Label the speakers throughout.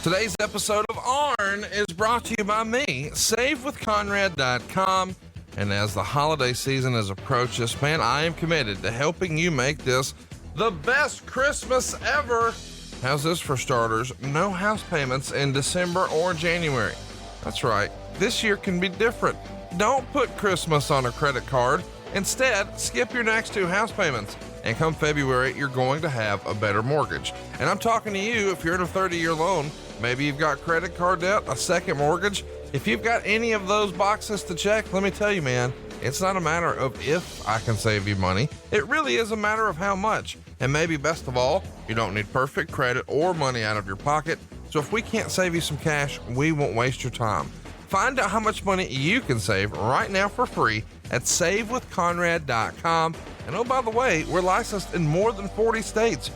Speaker 1: Today's episode of Arn is brought to you by me, SaveWithConrad.com. And as the holiday season has approached, man, I am committed to helping you make this the best Christmas ever. How's this for starters? No house payments in December or January. That's right. This year can be different. Don't put Christmas on a credit card. Instead, skip your next two house payments. And come February, you're going to have a better mortgage. And I'm talking to you if you're in a 30-year loan. Maybe you've got credit card debt, a second mortgage. If you've got any of those boxes to check, let me tell you, man, it's not a matter of if I can save you money. It really is a matter of how much. And maybe best of all, you don't need perfect credit or money out of your pocket. So if we can't save you some cash, we won't waste your time. Find out how much money you can save right now for free at SaveWithConrad.com. And oh, by the way, we're licensed in more than 40 states.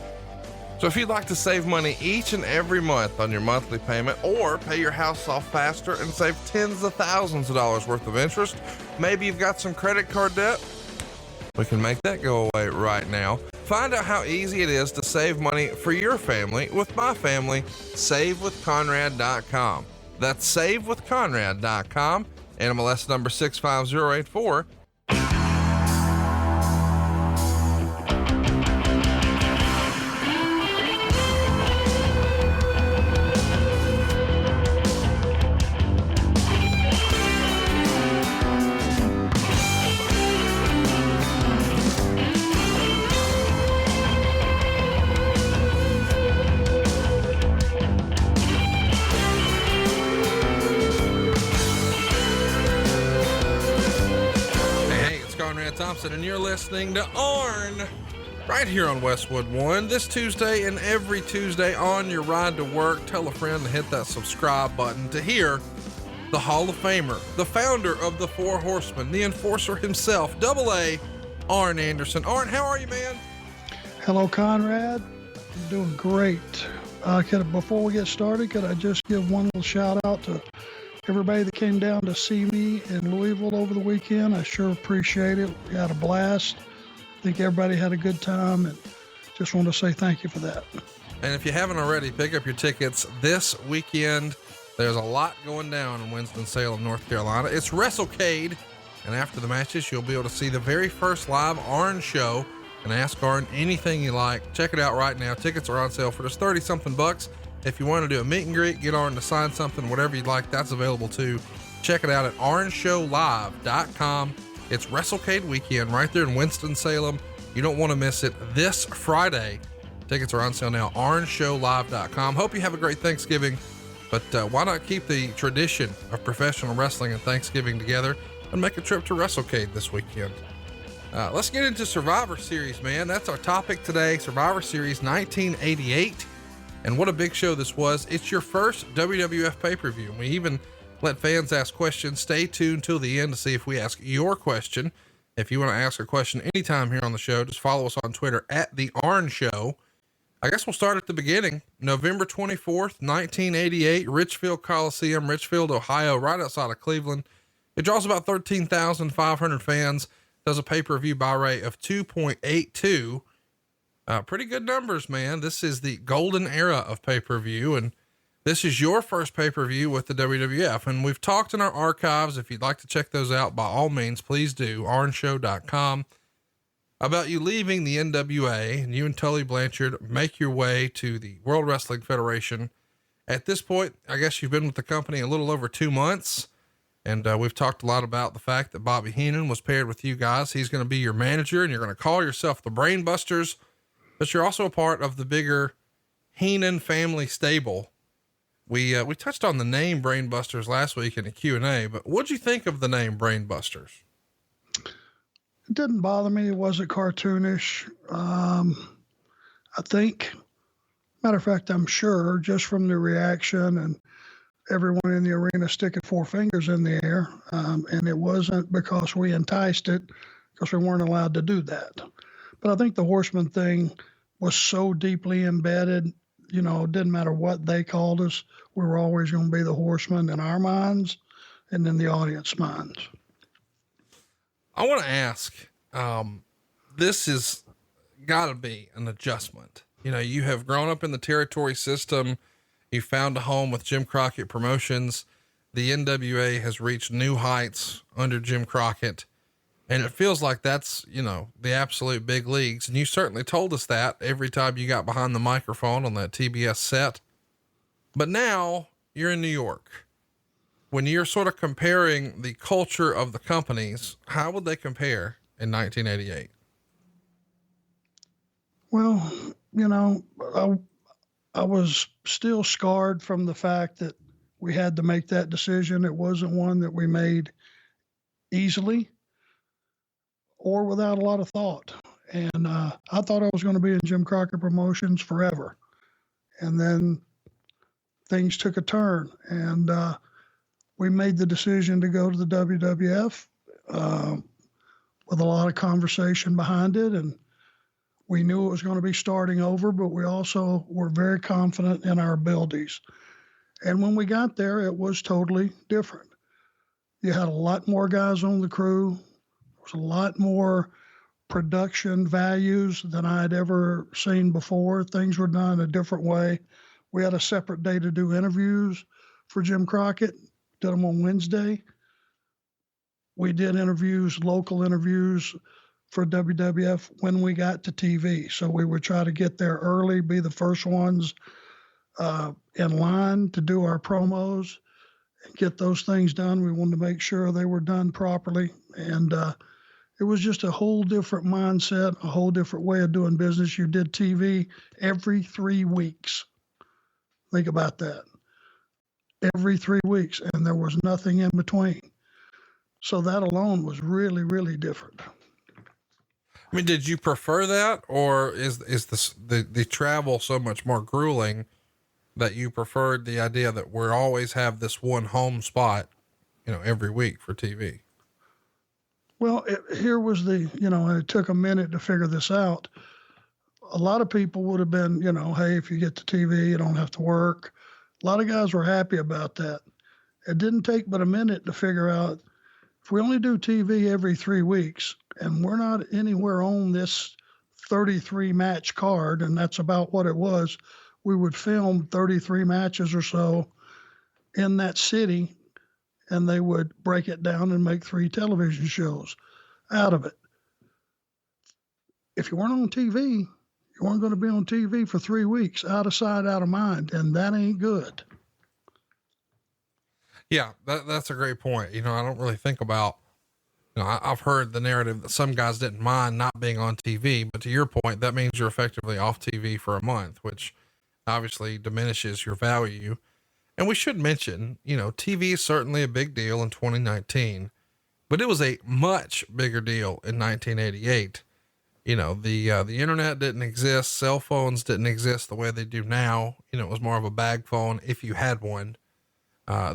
Speaker 1: So if you'd like to save money each and every month on your monthly payment, or pay your house off faster and save tens of thousands of dollars worth of interest, maybe you've got some credit card debt, we can make that go away right now. Find out how easy it is to save money for your family with my family, SaveWithConrad.com. That's SaveWithConrad.com, NMLS number 65084. And you're listening to Arn right here on Westwood One this Tuesday and every Tuesday on your ride to work. Tell a friend to hit that subscribe button to hear the Hall of Famer, the founder of the Four Horsemen, the enforcer himself, Double A, Arn Anderson. Arn, how are you, man?
Speaker 2: Hello, Conrad. I'm doing great. Before we get started, could I just give one little shout out to everybody that came down to see me in Louisville over the weekend? I sure appreciate it. We had a blast. I think everybody had a good time, and just want to say thank you for that.
Speaker 1: And if you haven't already, pick up your tickets this weekend. There's a lot going down in Winston-Salem, North Carolina. It's WrestleCade, and after the matches, you'll be able to see the very first live Arn show and ask Arn anything you like. Check it out right now. Tickets are on sale for just 30-something bucks. If you want to do a meet and greet, get Arn to sign something, whatever you'd like, that's available too. Check it out at arnshowlive.com. It's WrestleCade weekend right there in Winston-Salem. You don't want to miss it this Friday. Tickets are on sale now, arnshowlive.com. Hope you have a great Thanksgiving, but why not keep the tradition of professional wrestling and Thanksgiving together and make a trip to WrestleCade this weekend? Let's get into Survivor Series, man. That's our topic today, Survivor Series 1988. And what a big show this was. It's your first WWF pay-per-view. And we even let fans ask questions. Stay tuned till the end to see if we ask your question. If you want to ask a question anytime here on the show, just follow us on Twitter at The Arn Show. I guess we'll start at the beginning. November 24th, 1988, Richfield Coliseum, Richfield, Ohio, right outside of Cleveland. It draws about 13,500 fans, does a pay-per-view buy rate of 2.82. Pretty good numbers, man. This is the golden era of pay-per-view, and this is your first pay-per-view with the WWF. And we've talked in our archives. If you'd like to check those out, by all means, please do. arnshow.com, about you leaving the NWA and you and Tully Blanchard make your way to the World Wrestling Federation. At this point, I guess you've been with the company a little over 2 months. And we've talked a lot about the fact that Bobby Heenan was paired with you guys. He's going to be your manager, and you're going to call yourself the Brainbusters. But you're also a part of the bigger Heenan family stable. We touched on the name Brainbusters last week in a Q&A, but what'd you think of the name Brainbusters?
Speaker 2: It didn't bother me. It wasn't cartoonish. I think, matter of fact, I'm sure just from the reaction and everyone in the arena sticking four fingers in the air. And it wasn't because we enticed it, because we weren't allowed to do that. But I think the Horseman thing was so deeply embedded, you know, it didn't matter what they called us. We were always going to be the Horsemen in our minds and in the audience minds.
Speaker 1: I want to ask, this has got to be an adjustment. You know, you have grown up in the territory system. You found a home with Jim Crockett Promotions. The NWA has reached new heights under Jim Crockett, and it feels like that's, you know, the absolute big leagues. And you certainly told us that every time you got behind the microphone on that TBS set. But now you're in New York. When you're sort of comparing the culture of the companies, how would they compare in 1988?
Speaker 2: Well, you know, I was still scarred from the fact that we had to make that decision. It wasn't one that we made easily or without a lot of thought. And I thought I was going to be in Jim Crockett Promotions forever. And then things took a turn, and we made the decision to go to the WWF with a lot of conversation behind it. And we knew it was going to be starting over, but we also were very confident in our abilities. And when we got there, it was totally different. You had a lot more guys on the crew. There was a lot more production values than I had ever seen before. Things were done a different way. We had a separate day to do interviews for Jim Crockett, did them on Wednesday. We did interviews, local interviews for WWF when we got to TV. So we would try to get there early, be the first ones in line to do our promos and get those things done. We wanted to make sure they were done properly. And it was just a whole different mindset, a whole different way of doing business. You did TV every 3 weeks. Think about that. Every 3 weeks, and there was nothing in between. So that alone was really, really different.
Speaker 1: I mean, did you prefer that, or is the travel so much more grueling that you preferred the idea that we're always have this one home spot, you know, every week for TV?
Speaker 2: Well, here was and it took a minute to figure this out. A lot of people would have been, hey, if you get to TV, you don't have to work. A lot of guys were happy about that. It didn't take but a minute to figure out if we only do TV every 3 weeks and we're not anywhere on this 33 match card, and that's about what it was, we would film 33 matches or so in that city, and they would break it down and make 3 television shows out of it. If you weren't on TV, you weren't going to be on TV for 3 weeks, out of sight, out of mind, and that ain't good.
Speaker 1: Yeah, that's a great point. I don't really think about, I've heard the narrative that some guys didn't mind not being on TV, but to your point, that means you're effectively off TV for a month, which obviously diminishes your value. And we should mention, TV is certainly a big deal in 2019, but it was a much bigger deal in 1988. The internet didn't exist. Cell phones didn't exist the way they do now. It was more of a bag phone if you had one.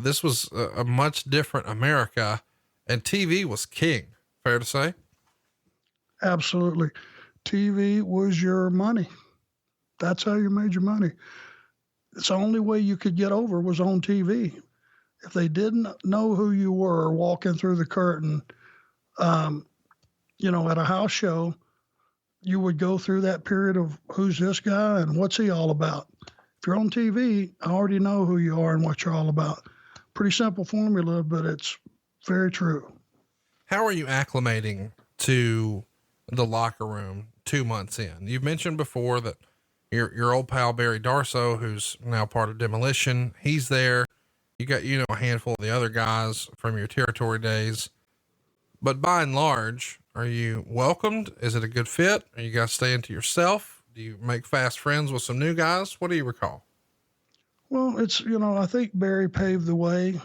Speaker 1: This was a much different America, and TV was king. Fair to say?
Speaker 2: Absolutely. TV was your money. That's how you made your money. It's the only way you could get over was on TV. If they didn't know who you were walking through the curtain, at a house show, you would go through that period of who's this guy and what's he all about. If you're on TV, I already know who you are and what you're all about. Pretty simple formula, but it's very true.
Speaker 1: How are you acclimating to the locker room 2 months in? You've mentioned before that your old pal, Barry Darso, who's now part of Demolition, he's there. You got, a handful of the other guys from your territory days, but by and large, are you welcomed? Is it a good fit? Are you guys staying to yourself? Do you make fast friends with some new guys? What do you recall?
Speaker 2: Well, it's, I think Barry paved the way,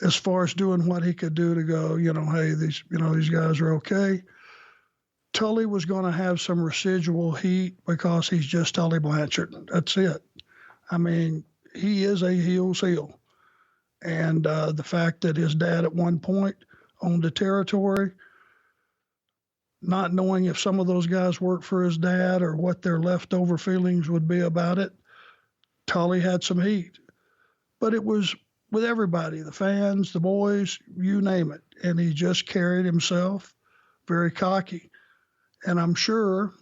Speaker 2: as far as doing what he could do to go, hey, these guys are okay. Tully was going to have some residual heat because he's just Tully Blanchard. That's it. I mean, he is a heel's heel. And the fact that his dad at one point owned the territory, not knowing if some of those guys worked for his dad or what their leftover feelings would be about it, Tully had some heat. But it was with everybody, the fans, the boys, you name it. And he just carried himself very cocky. And I'm sure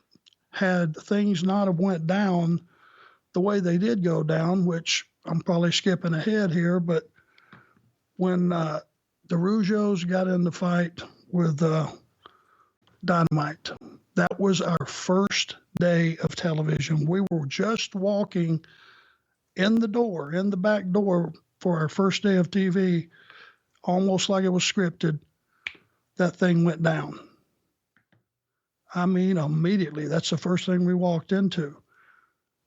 Speaker 2: had things not have went down the way they did go down, which I'm probably skipping ahead here, but when the Rougeaus got in the fight with Dynamite, that was our first day of television. We were just walking in the back door for our first day of TV, almost like it was scripted. That thing went down. I mean, immediately. That's the first thing we walked into.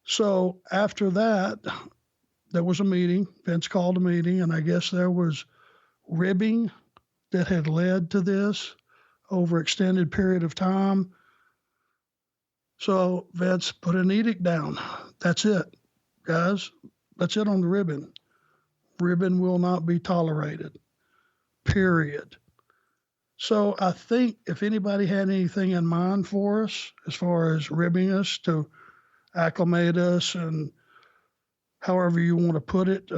Speaker 2: So after that, there was a meeting. Vince called a meeting, and I guess there was ribbing that had led to this over an extended period of time. So Vince put an edict down. That's it, guys. That's it on the ribbon. Ribbon will not be tolerated, period. So I think if anybody had anything in mind for us, as far as ribbing us to acclimate us and however you want to put it,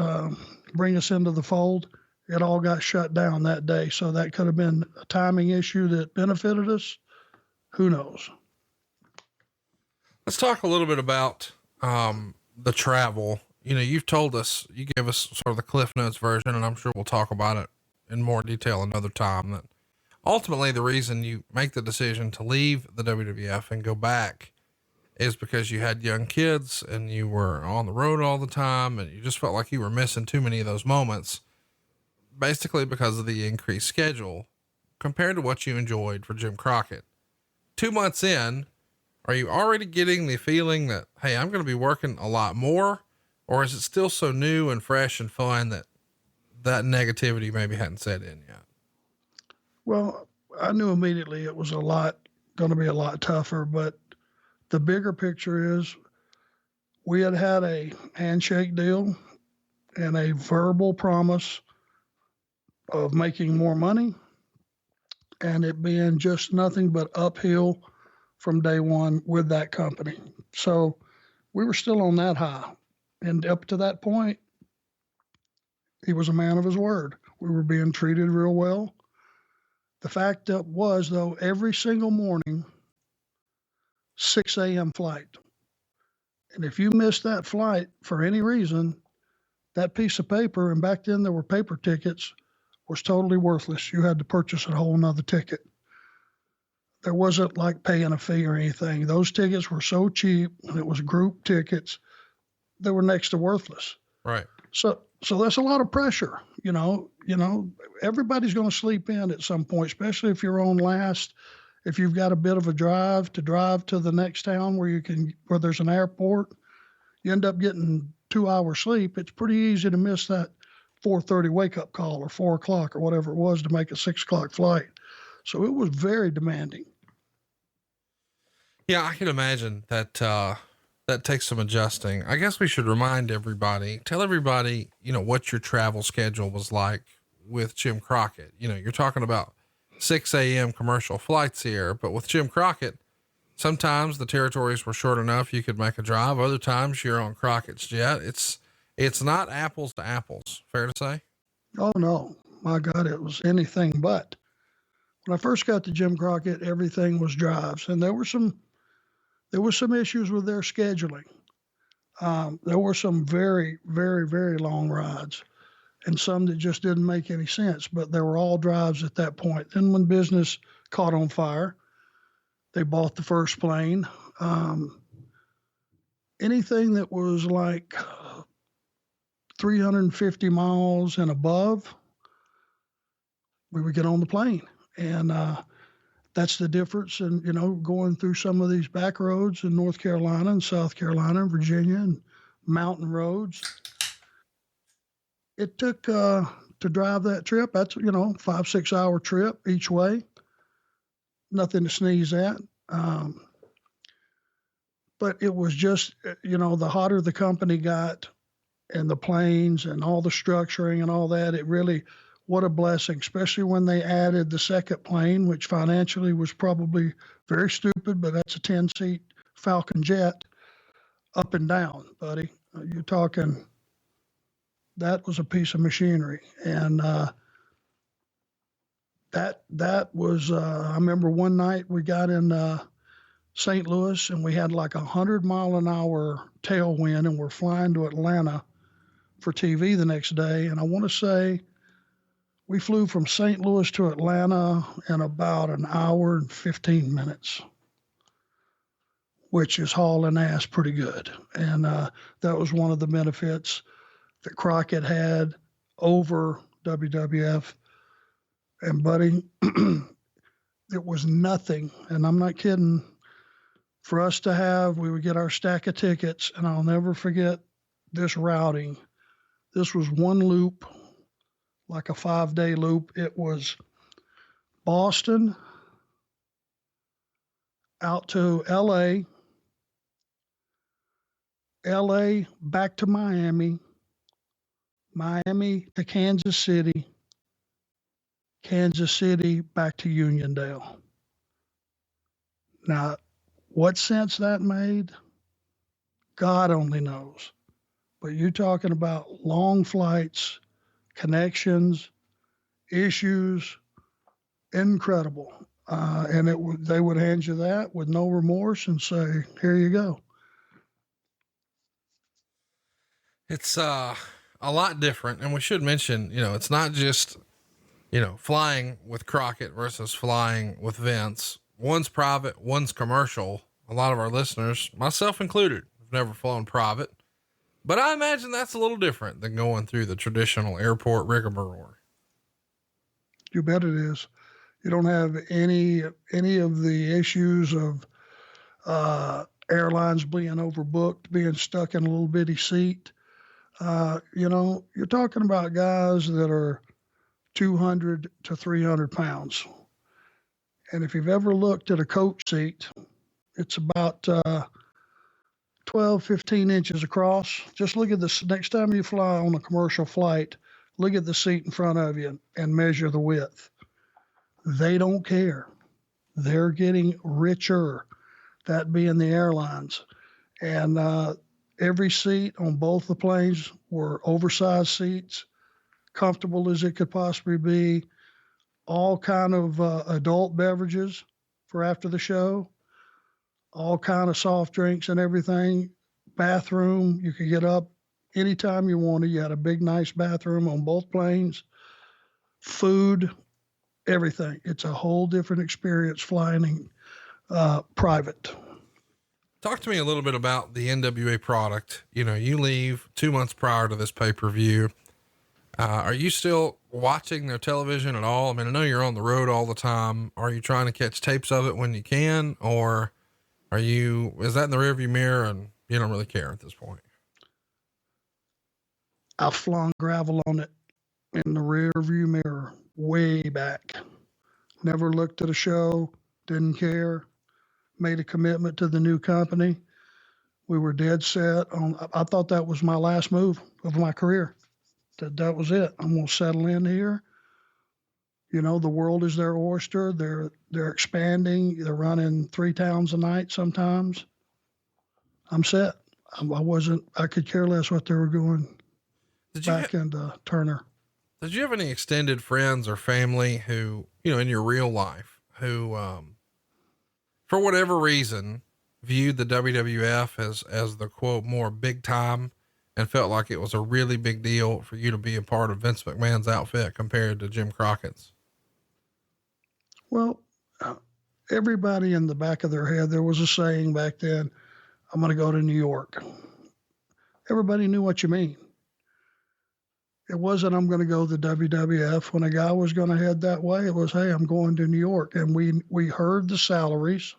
Speaker 2: bring us into the fold, it all got shut down that day. So that could have been a timing issue that benefited us. Who knows?
Speaker 1: Let's talk a little bit about the travel. You know, you've told us, you gave us sort of the Cliff Notes version, and I'm sure we'll talk about it in more detail another time, that ultimately the reason you make the decision to leave the WWF and go back is because you had young kids and you were on the road all the time and you just felt like you were missing too many of those moments, basically because of the increased schedule compared to what you enjoyed for Jim Crockett. 2 months in, are you already getting the feeling that, hey, I'm going to be working a lot more? Or is it still so new and fresh and fun that that negativity maybe hadn't set in yet?
Speaker 2: Well, I knew immediately it was going to be a lot tougher, but the bigger picture is we had a handshake deal and a verbal promise of making more money, and it being just nothing but uphill from day one with that company. So we were still on that high. And up to that point, he was a man of his word. We were being treated real well. The fact that was, though, every single morning, 6 a.m. flight. And if you missed that flight for any reason, that piece of paper, and back then there were paper tickets, was totally worthless. You had to purchase a whole nother ticket. There wasn't like paying a fee or anything. Those tickets were so cheap, and it was group tickets. They were next to worthless.
Speaker 1: Right.
Speaker 2: So that's a lot of pressure. You know, everybody's going to sleep in at some point, especially if you're on last. If you've got a bit of a drive to the next town where there's an airport, you end up getting 2 hours sleep. It's pretty easy to miss that 4:30 wake up call or 4 o'clock or whatever it was to make a 6 o'clock flight. So it was very demanding.
Speaker 1: Yeah, I can imagine that, that takes some adjusting. I guess we should tell everybody, what your travel schedule was like with Jim Crockett. You're talking about 6 a.m. commercial flights here, but with Jim Crockett, sometimes the territories were short enough you could make a drive. Other times you're on Crockett's jet. It's not apples to apples. Fair to say?
Speaker 2: Oh no, my God, it was anything but. When I first got to Jim Crockett, everything was drives, and there were some issues with their scheduling. There were some very, very, very long rides and some that just didn't make any sense, but they were all drives at that point. Then when business caught on fire, they bought the first plane. Anything that was like 350 miles and above, we would get on the plane. And that's the difference in, going through some of these back roads in North Carolina and South Carolina and Virginia and mountain roads. It took to drive that trip. That's, 5-6 hour trip each way. Nothing to sneeze at. But it was just, the hotter the company got and the planes and all the structuring and all that, it really, what a blessing, especially when they added the second plane, which financially was probably very stupid, but that's a 10-seat Falcon jet up and down, buddy. You're talking, that was a piece of machinery. And that was, I remember one night we got in St. Louis, and we had like 100-mile-an-hour tailwind, and we're flying to Atlanta for TV the next day. And I want to say we flew from St. Louis to Atlanta in about an hour and 15 minutes, which is hauling ass pretty good. And that was one of the benefits that Crockett had over WWF. And buddy, it was nothing. And I'm not kidding. For us to have, we would get our stack of tickets, and I'll never forget this routing. This was one loop, like a 5-day loop. It was Boston out to LA, LA back to Miami, Miami to Kansas City, Kansas City back to Uniondale. Now, what sense that made, God only knows. But you're talking about long flights, connections, issues, incredible. And they would hand you that with no remorse and say, here you go.
Speaker 1: It's a lot different. And we should mention, it's not just, flying with Crockett versus flying with Vince. One's private, one's commercial. A lot of our listeners, myself included, have never flown private, but I imagine that's a little different than going through the traditional airport rigmarole.
Speaker 2: You bet it is. You don't have any of the issues of airlines being overbooked, being stuck in a little bitty seat. You're talking about guys that are 200 to 300 pounds. And if you've ever looked at a coach seat, it's about 12, 15 inches across. Just look at this. Next time you fly on a commercial flight, look at the seat in front of you and measure the width. They don't care. They're getting richer, that being the airlines. And every seat on both the planes were oversized seats, comfortable as it could possibly be, all kind of adult beverages for after the show, all kind of soft drinks and everything. Bathroom, you could get up anytime you wanted. You had a big, nice bathroom on both planes. Food, everything. It's a whole different experience flying private.
Speaker 1: Talk to me a little bit about the NWA product. You leave 2 months prior to this pay-per-view. Are you still watching their television at all? I mean, I know you're on the road all the time. Are you trying to catch tapes of it when you can, or is that in the rearview mirror and you don't really care at this point?
Speaker 2: I flung gravel on it in the rearview mirror way back. Never looked at a show, didn't care, made a commitment to the new company. We were dead set on, I thought that was my last move of my career. That was it. I'm going to settle in here. The world is their oyster. They're expanding. They're running 3 towns a night sometimes. I'm set. I could care less what they were doing back into Turner.
Speaker 1: Did you have any extended friends or family who, in your real life, who, for whatever reason, viewed the WWF as the quote, more big time, and felt like it was a really big deal for you to be a part of Vince McMahon's outfit compared to Jim Crockett's?
Speaker 2: Well, everybody in the back of their head, there was a saying back then, I'm going to go to New York. Everybody knew what you mean. It wasn't, I'm going to go to the WWF. When a guy was going to head that way, it was, hey, I'm going to New York. And we heard the salaries.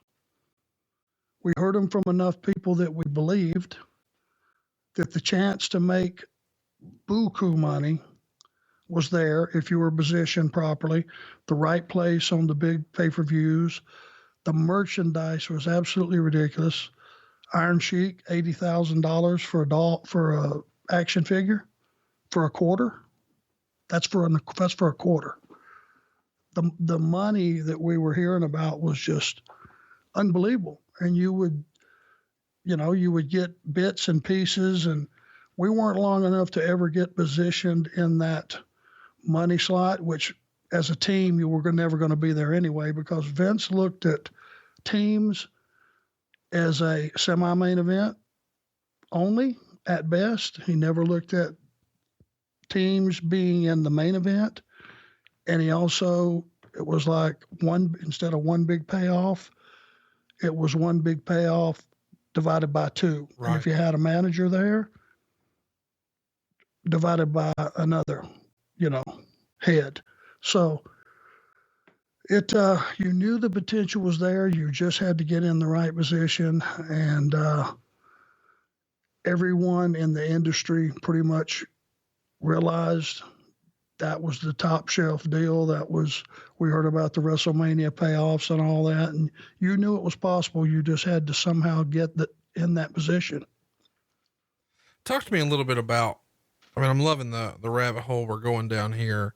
Speaker 2: We heard them from enough people that we believed that the chance to make buku money was there if you were positioned properly, the right place on the big pay-per-views. The merchandise was absolutely ridiculous. Iron Sheik, $80,000 for a action figure for a quarter. That's for a quarter. The money that we were hearing about was just unbelievable. And you would get bits and pieces, and we weren't long enough to ever get positioned in that money slot, which as a team, you were never going to be there anyway, because Vince looked at teams as a semi-main event only at best. He never looked at teams being in the main event. And he also, it was like instead of one big payoff, it was one big payoff divided by two. Right. And if you had a manager there, divided by another, head. So you knew the potential was there. You just had to get in the right position. And everyone in the industry pretty much realized that was the top shelf deal. We heard about the WrestleMania payoffs and all that, and you knew it was possible. You just had to somehow get in that position.
Speaker 1: Talk to me a little bit about, I'm loving the rabbit hole we're going down here,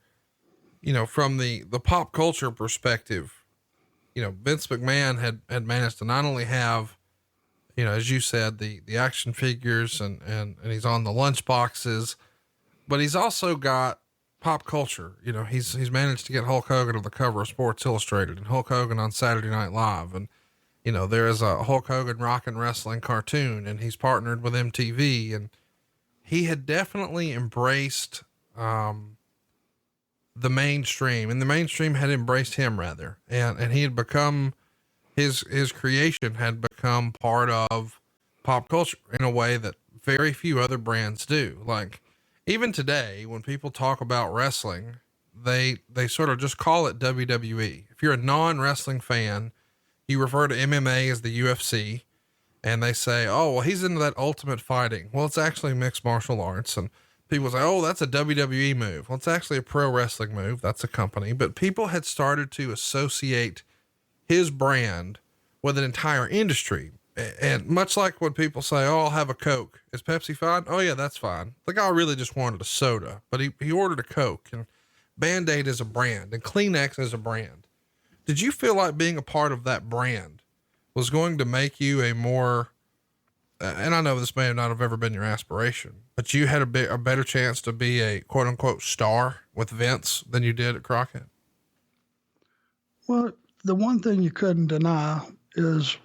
Speaker 1: from the pop culture perspective. Vince McMahon had managed to not only have, as you said, the action figures and he's on the lunch boxes, but he's also got pop culture. He's managed to get Hulk Hogan on the cover of Sports Illustrated and Hulk Hogan on Saturday Night Live. And, there is a Hulk Hogan rock and wrestling cartoon, and he's partnered with MTV, and he had definitely embraced, the mainstream, and the mainstream had embraced him rather. And he had become, his creation had become part of pop culture in a way that very few other brands do. Like, even today, when people talk about wrestling, they sort of just call it WWE. If you're a non-wrestling fan, you refer to MMA as the UFC, and they say, oh, well, he's into that ultimate fighting. Well, it's actually mixed martial arts. And people say, oh, that's a WWE move. Well, it's actually a pro wrestling move. That's a company. But people had started to associate his brand with an entire industry. And much like when people say, oh, I'll have a Coke. Is Pepsi fine? Oh yeah, that's fine. The guy really just wanted a soda, but he ordered a Coke, and Band-Aid is a brand and Kleenex is a brand. Did you feel like being a part of that brand was going to make you a more, and I know this may not have ever been your aspiration, but you had a better chance to be a quote unquote star with Vince than you did at Crockett?
Speaker 2: Well, the one thing you couldn't deny is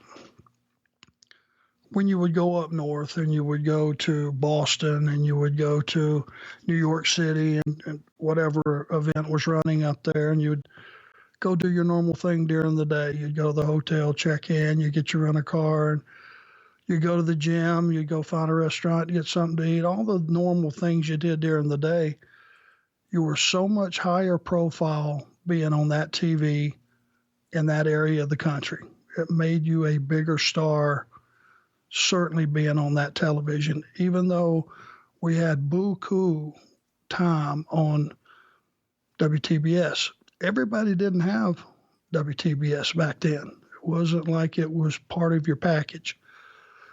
Speaker 2: when you would go up north and you would go to Boston and you would go to New York City and whatever event was running up there, and you'd go do your normal thing during the day. You'd go to the hotel, check in, you get your rental car, and you go to the gym, you go find a restaurant to get something to eat, all the normal things you did during the day. You were so much higher profile being on that TV in that area of the country. It made you a bigger star, certainly being on that television, even though we had buku time on WTBS. Everybody didn't have WTBS back then. It wasn't like it was part of your package.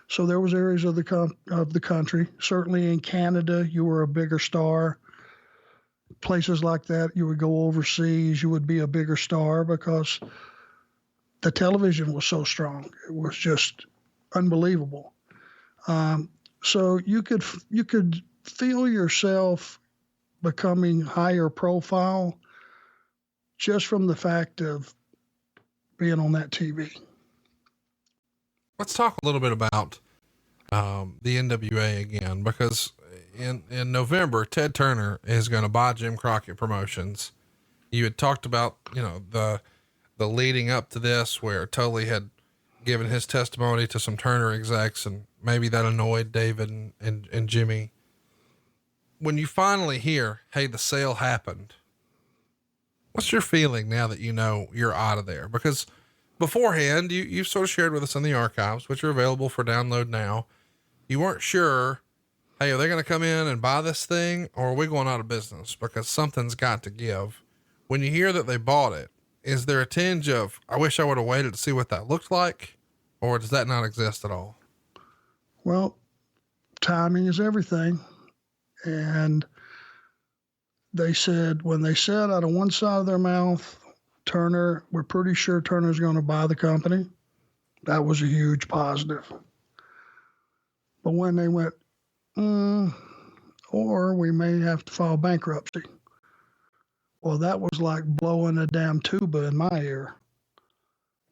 Speaker 2: So there was areas of the country, certainly in Canada, you were a bigger star. Places like that, you would go overseas, you would be a bigger star because the television was so strong. It was just unbelievable. So you could feel yourself becoming higher profile just from the fact of being on that TV.
Speaker 1: Let's talk a little bit about the NWA again, because in November, Ted Turner is going to buy Jim Crockett Promotions. You had talked about, the leading up to this, where Tully had given his testimony to some Turner execs, and maybe that annoyed David and Jimmy. When you finally hear, hey, the sale happened, what's your feeling now that you're out of there? Because beforehand, you've sort of shared with us in the archives, which are available for download now. You weren't sure, hey, are they going to come in and buy this thing, or are we going out of business? Because something's got to give. When you hear that they bought it, is there a tinge of, I wish I would have waited to see what that looked like, or does that not exist at all?
Speaker 2: Well, timing is everything. And when they said out of one side of their mouth, we're pretty sure Turner's going to buy the company, that was a huge positive. But when they went, or we may have to file bankruptcy. Well, that was like blowing a damn tuba in my ear.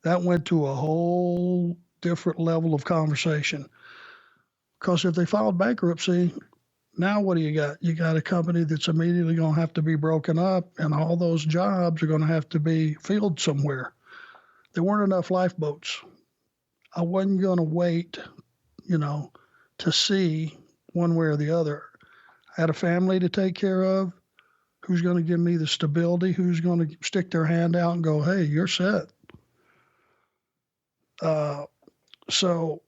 Speaker 2: That went to a whole different level of conversation. Because if they filed bankruptcy, now what do you got? You got a company that's immediately going to have to be broken up, and all those jobs are going to have to be filled somewhere. There weren't enough lifeboats. I wasn't going to wait, to see one way or the other. I had a family to take care of. Who's going to give me the stability? Who's going to stick their hand out and go, hey, you're set? So,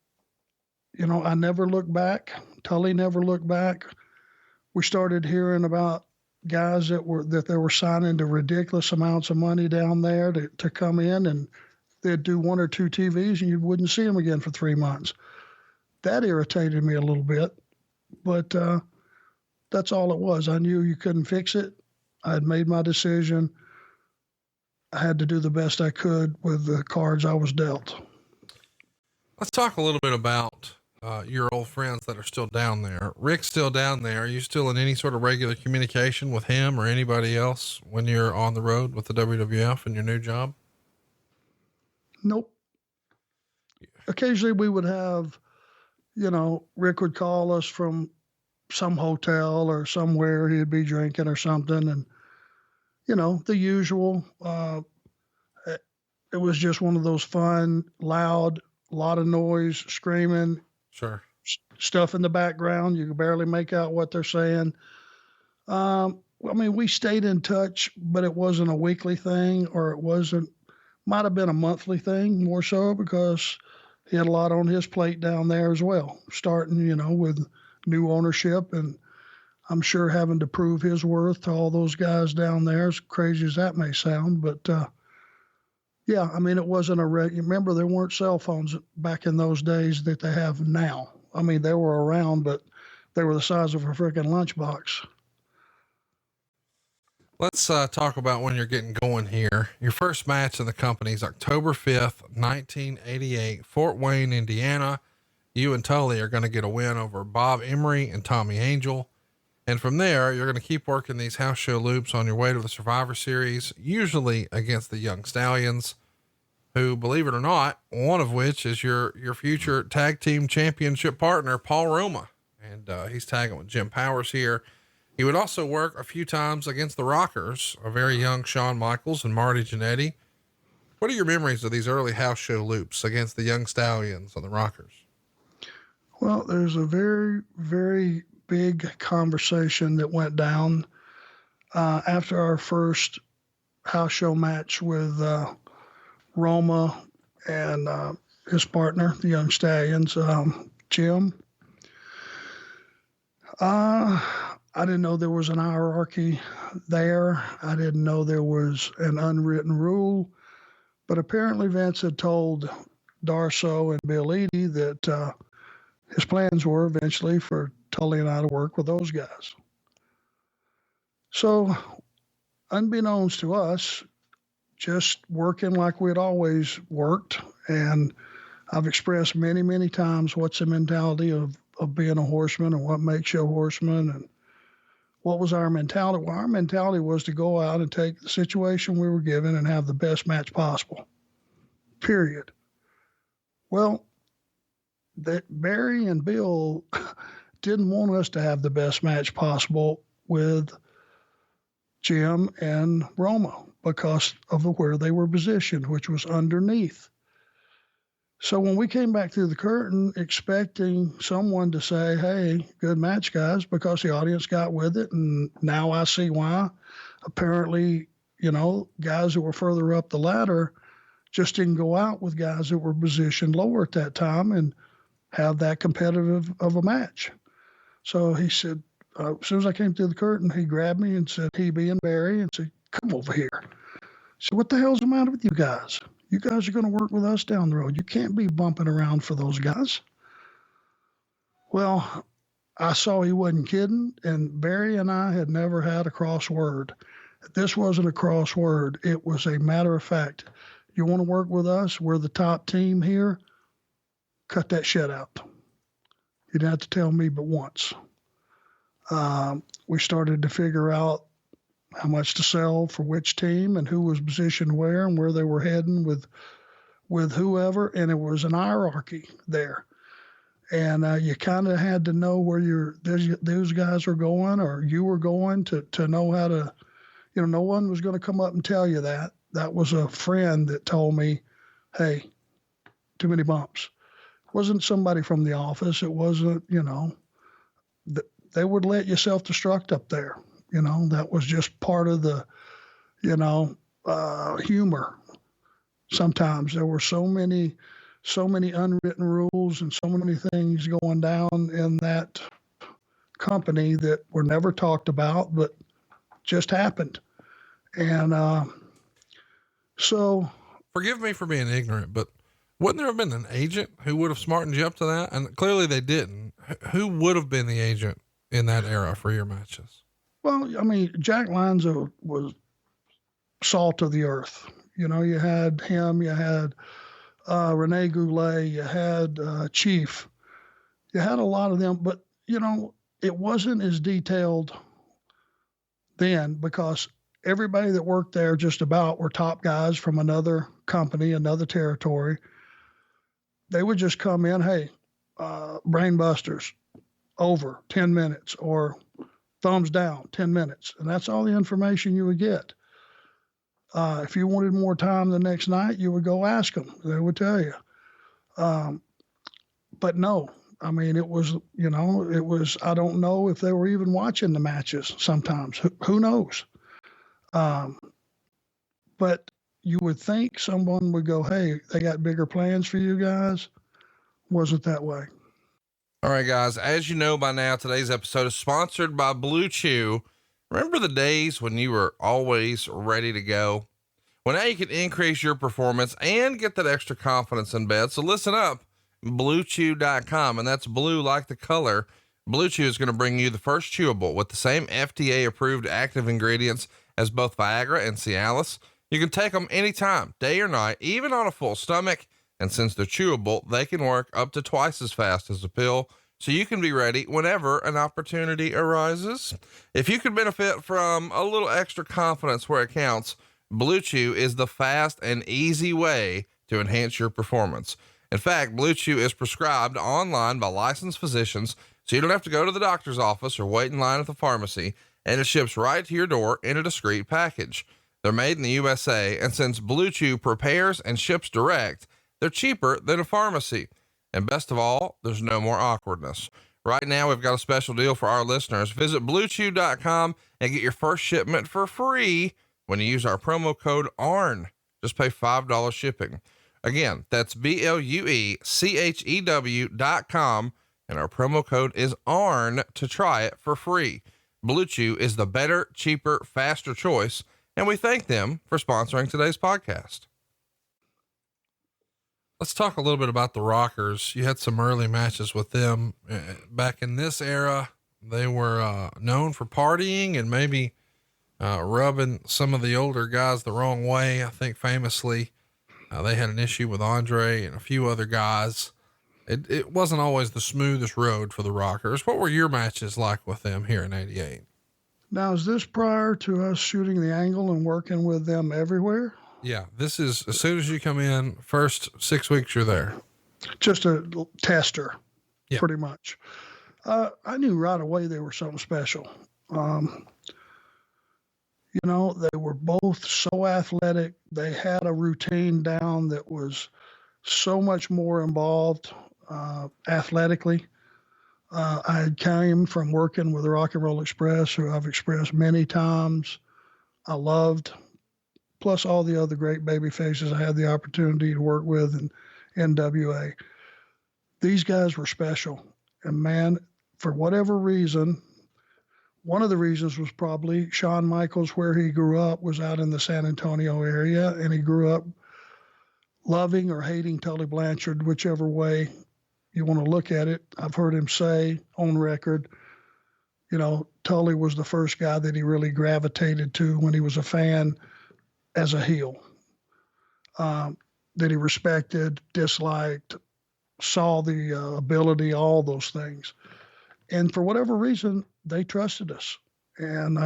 Speaker 2: I never looked back. Tully never looked back. We started hearing about guys that they were signing to ridiculous amounts of money down there to come in, and they'd do one or two TVs and you wouldn't see them again for 3 months. That irritated me a little bit, but that's all it was. I knew you couldn't fix it. I had made my decision. I had to do the best I could with the cards I was dealt.
Speaker 1: Let's talk a little bit about your old friends that are still down there. Rick's still down there. Are you still in any sort of regular communication with him or anybody else when you're on the road with the WWF and your new job?
Speaker 2: Nope. Occasionally we would have, Rick would call us from some hotel or somewhere. He'd be drinking or something. And, the usual, it was just one of those fun, loud, a lot of noise, screaming,
Speaker 1: sure,
Speaker 2: stuff in the background. You can barely make out what they're saying. We stayed in touch, but it wasn't a weekly thing, or might have been a monthly thing more so, because he had a lot on his plate down there as well, starting, with new ownership, and I'm sure having to prove his worth to all those guys down there, as crazy as that may sound. But, it wasn't remember, there weren't cell phones back in those days that they have now. They were around, but they were the size of a freaking lunchbox.
Speaker 1: Let's talk about when you're getting going here. Your first match in the company is October 5th, 1988, Fort Wayne, Indiana. You and Tully are going to get a win over Bob Emery and Tommy Angel. And from there, you're going to keep working these house show loops on your way to the Survivor Series, usually against the Young Stallions, who, believe it or not, one of which is your future tag team championship partner, Paul Roma. And he's tagging with Jim Powers here. He would also work a few times against the Rockers, a very young Shawn Michaels and Marty Jannetty. What are your memories of these early house show loops against the Young Stallions and the Rockers?
Speaker 2: Well, there's a very, very big conversation that went down after our first house show match with Roma and his partner, the Young Stallions, Jim. I didn't know there was an hierarchy there. I didn't know there was an unwritten rule, but apparently Vince had told Darso and Bill Eadie that his plans were eventually for Tully and I to work with those guys. So, unbeknownst to us, just working like we'd always worked. And I've expressed many, many times what's the mentality of being a horseman and what makes you a horseman. And what was our mentality? Well, our mentality was to go out and take the situation we were given and have the best match possible, period. Well, Barry and Bill didn't want us to have the best match possible with Jim and Roma because of where they were positioned, which was underneath. So when we came back through the curtain expecting someone to say, hey, good match, guys, because the audience got with it, and now I see why. Apparently, guys that were further up the ladder just didn't go out with guys that were positioned lower at that time and have that competitive of a match. So he said, as soon as I came through the curtain, he grabbed me and said, he being Barry, and said, come over here. I said, what the hell's the matter with you guys? You guys are going to work with us down the road. You can't be bumping around for those guys. Well, I saw he wasn't kidding, and Barry and I had never had a crossword. This wasn't a crossword. It was a matter of fact. You want to work with us? We're the top team here. Cut that shit out. You didn't have to tell me but once. We started to figure out how much to sell for which team and who was positioned where and where they were heading with with whoever, and it was an hierarchy there. And you kind of had to know where those guys are going, or you were going, to know how to, no one was going to come up and tell you that. That was a friend that told me, hey, too many bumps. It wasn't somebody from the office. It wasn't, they would let you self-destruct up there. That was just part of the, humor. Sometimes there were so many unwritten rules and so many things going down in that company that were never talked about, but just happened. And so,
Speaker 1: forgive me for being ignorant, but wouldn't there have been an agent who would have smartened you up to that? And clearly they didn't. Who would have been the agent in that era for your matches?
Speaker 2: Well, I mean, Jack Lanza was salt of the earth. You had him, you had Rene Goulet, you had Chief, you had a lot of them, but it wasn't as detailed then, because everybody that worked there just about were top guys from another company, another territory. They would just come in, hey, Brainbusters, over 10 minutes, or thumbs down, 10 minutes. And that's all the information you would get. If you wanted more time the next night, you would go ask them. They would tell you. But no, I mean, it was, I don't know if they were even watching the matches sometimes. Who knows? But you would think someone would go, hey, they got bigger plans for you guys. Wasn't that way.
Speaker 1: All right, guys, as you know by now, today's episode is sponsored by Blue Chew. Remember the days when you were always ready to go? Well, now you can increase your performance and get that extra confidence in bed. So listen up, bluechew.com, and that's blue like the color. Blue Chew is going to bring you the first chewable with the same FDA approved active ingredients as both Viagra and Cialis. You can take them anytime, day or night, even on a full stomach. And since they're chewable, they can work up to twice as fast as a pill, so you can be ready whenever an opportunity arises. If you could benefit from a little extra confidence where it counts, Blue Chew is the fast and easy way to enhance your performance. In fact, Blue Chew is prescribed online by licensed physicians, so you don't have to go to the doctor's office or wait in line at the pharmacy, and it ships right to your door in a discreet package. They're made in the USA, and since Blue Chew prepares and ships direct, they're cheaper than a pharmacy. And best of all, there's no more awkwardness. Right now, we've got a special deal for our listeners. Visit bluechew.com and get your first shipment for free when you use our promo code ARN. Just pay $5 shipping. Again, that's BLUECHEW.com, and our promo code is ARN to try it for free. Blue Chew is the better, cheaper, faster choice, and we thank them for sponsoring today's podcast. Let's talk a little bit about the Rockers. You had some early matches with them back in this era. They were known for partying and maybe rubbing some of the older guys the wrong way. I think famously they had an issue with Andre and a few other guys. It wasn't always the smoothest road for the Rockers. What were your matches like with them here in '88?
Speaker 2: Now, is this prior to us shooting the angle and working with them everywhere?
Speaker 1: Yeah, this is as soon as you come in, first 6 weeks you're there.
Speaker 2: Just a tester,
Speaker 1: yep.
Speaker 2: Pretty much. I knew right away they were something special. They were both so athletic. They had a routine down that was so much more involved athletically. I came from working with the Rock and Roll Express, who I've expressed many times. I loved, plus all the other great baby faces I had the opportunity to work with in NWA. These guys were special. And man, for whatever reason, one of the reasons was probably Shawn Michaels, where he grew up, was out in the San Antonio area, and he grew up loving or hating Tully Blanchard, whichever way you want to look at it. I've heard him say on record, Tully was the first guy that he really gravitated to when he was a fan as a heel, that he respected, disliked, saw the ability, all those things. And for whatever reason, they trusted us. And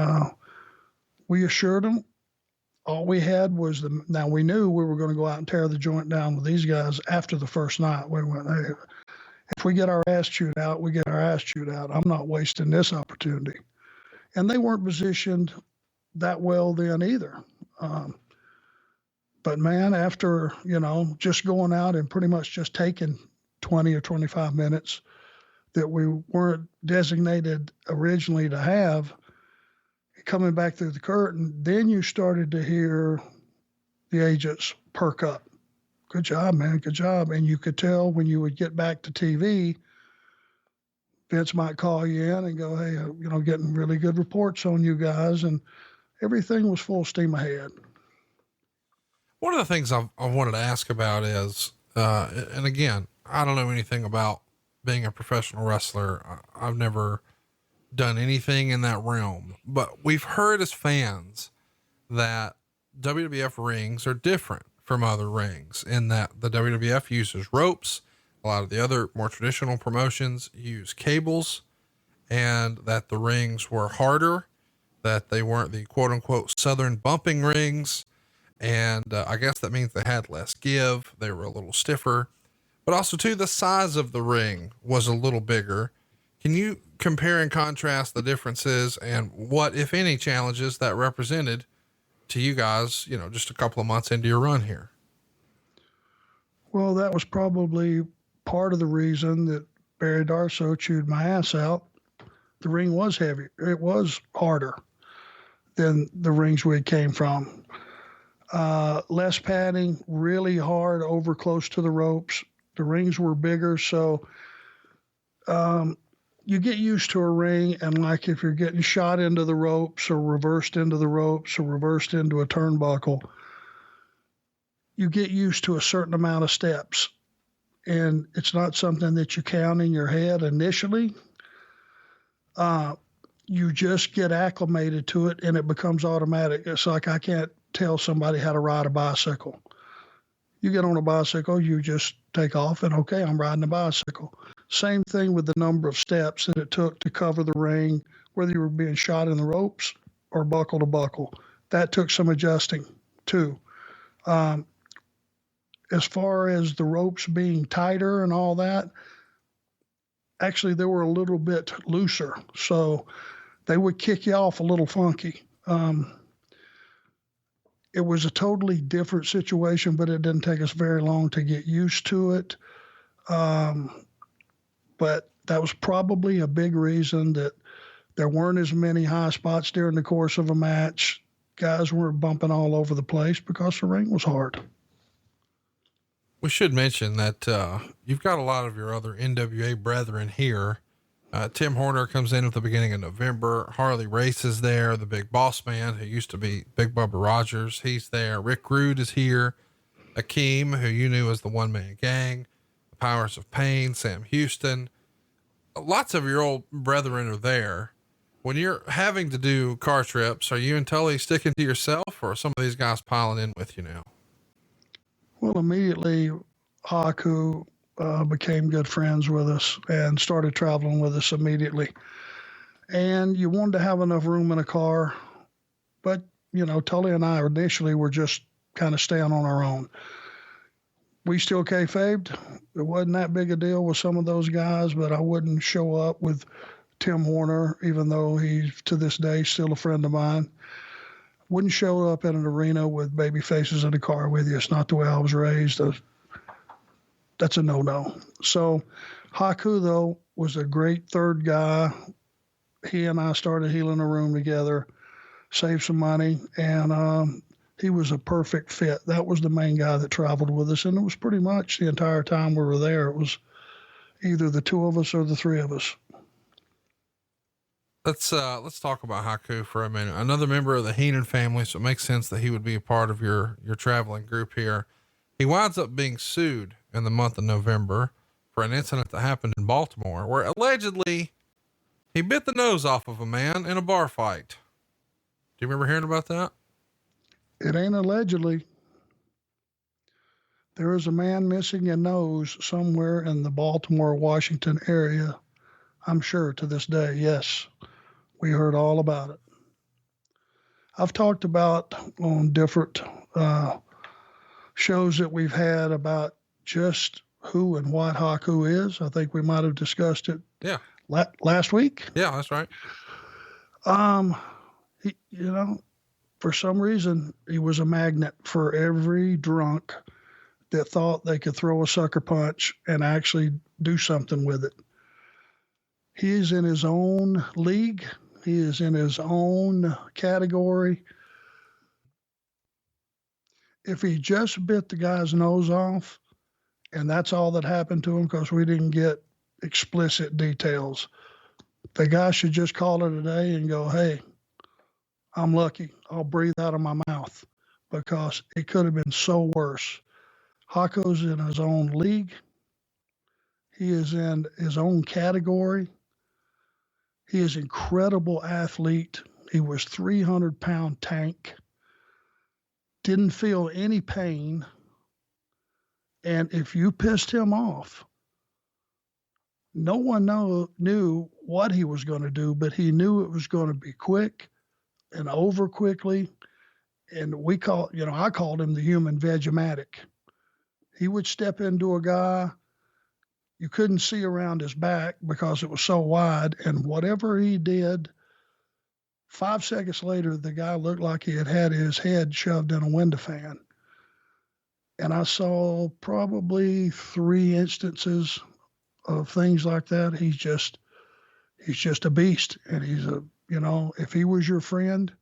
Speaker 2: we assured them all we had was now we knew we were going to go out and tear the joint down with these guys after the first night. We went, hey, if we get our ass chewed out, we get our ass chewed out. I'm not wasting this opportunity. And they weren't positioned that well then either. But man, after, just going out and pretty much just taking 20 or 25 minutes that we weren't designated originally to have, coming back through the curtain, then you started to hear the agents perk up. Good job, man. Good job. And you could tell when you would get back to TV, Vince might call you in and go, hey, getting really good reports on you guys. And everything was full steam ahead.
Speaker 1: One of the things I wanted to ask about is, and again, I don't know anything about being a professional wrestler. I've never done anything in that realm, but we've heard as fans that WWF rings are different from other rings in that the WWF uses ropes. A lot of the other more traditional promotions use cables, and that the rings were harder, that they weren't the quote unquote Southern bumping rings. And I guess that means they had less give. They were a little stiffer, but also too, the size of the ring was a little bigger. Can you compare and contrast the differences and what, if any, challenges that represented to you guys, just a couple of months into your run here?
Speaker 2: Well, that was probably part of the reason that Barry Darsow chewed my ass out. The ring was heavy. It was harder than the rings we came from. Less padding, really hard over close to the ropes. The rings were bigger. So, you get used to a ring, and like if you're getting shot into the ropes or reversed into the ropes or reversed into a turnbuckle, you get used to a certain amount of steps. And it's not something that you count in your head initially. You just get acclimated to it and it becomes automatic. It's like I can't tell somebody how to ride a bicycle. You get on a bicycle, you just take off and okay, I'm riding a bicycle. Same thing with the number of steps that it took to cover the ring, whether you were being shot in the ropes or buckle to buckle. That took some adjusting too. As far as the ropes being tighter and all that, actually they were a little bit looser. So they would kick you off a little funky. It was a totally different situation, but it didn't take us very long to get used to it. But that was probably a big reason that there weren't as many high spots during the course of a match. Guys weren't bumping all over the place because the ring was hard.
Speaker 1: We should mention that, you've got a lot of your other NWA brethren here. Tim Horner comes in at the beginning of November. Harley Race is there. The Big Boss Man, who used to be Big Bubba Rogers, he's there. Rick Rude is here. Akeem, who you knew as the One Man Gang, the Powers of Pain, Sam Houston. Lots of your old brethren are there. When you're having to do car trips, are you and Tully sticking to yourself, or are some of these guys piling in with you now?
Speaker 2: Well, immediately Haku became good friends with us and started traveling with us immediately. And you wanted to have enough room in a car, but Tully and I initially were just kind of staying on our own. We still kayfabed. It wasn't that big a deal with some of those guys, but I wouldn't show up with Tim Horner, even though he's to this day still a friend of mine. Wouldn't show up in an arena with baby faces in the car with you. It's not the way I was raised. That's a no-no. So Haku, though, was a great third guy. He and I started healing a room together, saved some money, and he was a perfect fit. That was the main guy that traveled with us, and it was pretty much the entire time we were there. It was either the two of us or the three of us.
Speaker 1: Let's talk about Haku for a minute. Another member of the Heenan family, so it makes sense that he would be a part of your traveling group here. He winds up being sued in the month of November for an incident that happened in Baltimore, where allegedly he bit the nose off of a man in a bar fight. Do you remember hearing about that?
Speaker 2: It ain't allegedly. There is a man missing a nose somewhere in the Baltimore, Washington area. I'm sure to this day, yes. We heard all about it. I've talked about on different shows that we've had about just who and what Haku is. I think we might have discussed it.
Speaker 1: Yeah.
Speaker 2: Last week.
Speaker 1: Yeah, that's right.
Speaker 2: He, for some reason, he was a magnet for every drunk that thought they could throw a sucker punch and actually do something with it. He is in his own league. He is in his own category. If he just bit the guy's nose off, and that's all that happened to him because we didn't get explicit details, the guy should just call it a day and go, hey, I'm lucky. I'll breathe out of my mouth, because it could have been so worse. Haku's in his own league. He is in his own category. He is an incredible athlete. He was 300-pound tank. Didn't feel any pain. And if you pissed him off, no one knew what he was going to do, but he knew it was going to be quick and over quickly. And I called him the human Vegematic. He would step into a guy, you couldn't see around his back because it was so wide, and whatever he did, 5 seconds later, the guy looked like he had his head shoved in a window fan. And I saw probably 3 instances of things like that. He's just a beast. And if he was your friend,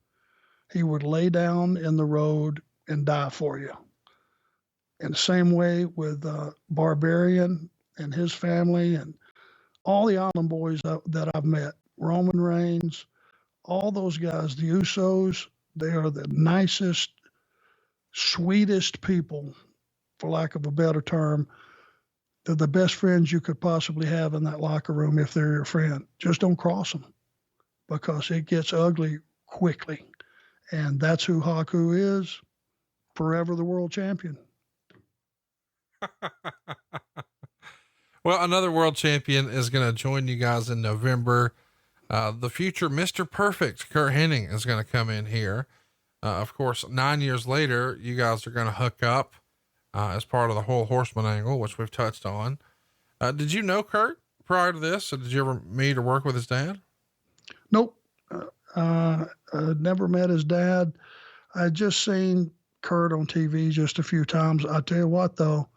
Speaker 2: he would lay down in the road and die for you. And the same way with Barbarian and his family and all the Island Boys that I've met, Roman Reigns, all those guys, the Usos, they are the nicest, sweetest people, for lack of a better term. They're the best friends you could possibly have in that locker room if they're your friend. Just don't cross them, because it gets ugly quickly. And that's who Haku is, forever the world champion.
Speaker 1: Well, another world champion is going to join you guys in November. The future Mr. Perfect, Curt Hennig, is going to come in here. Of course, 9 years later, you guys are going to hook up as part of the whole Horseman angle, which we've touched on. Did you know Curt prior to this? Or did you ever meet or work with his dad?
Speaker 2: Nope. Never met his dad. I just seen Curt on TV just a few times. I tell you what, though,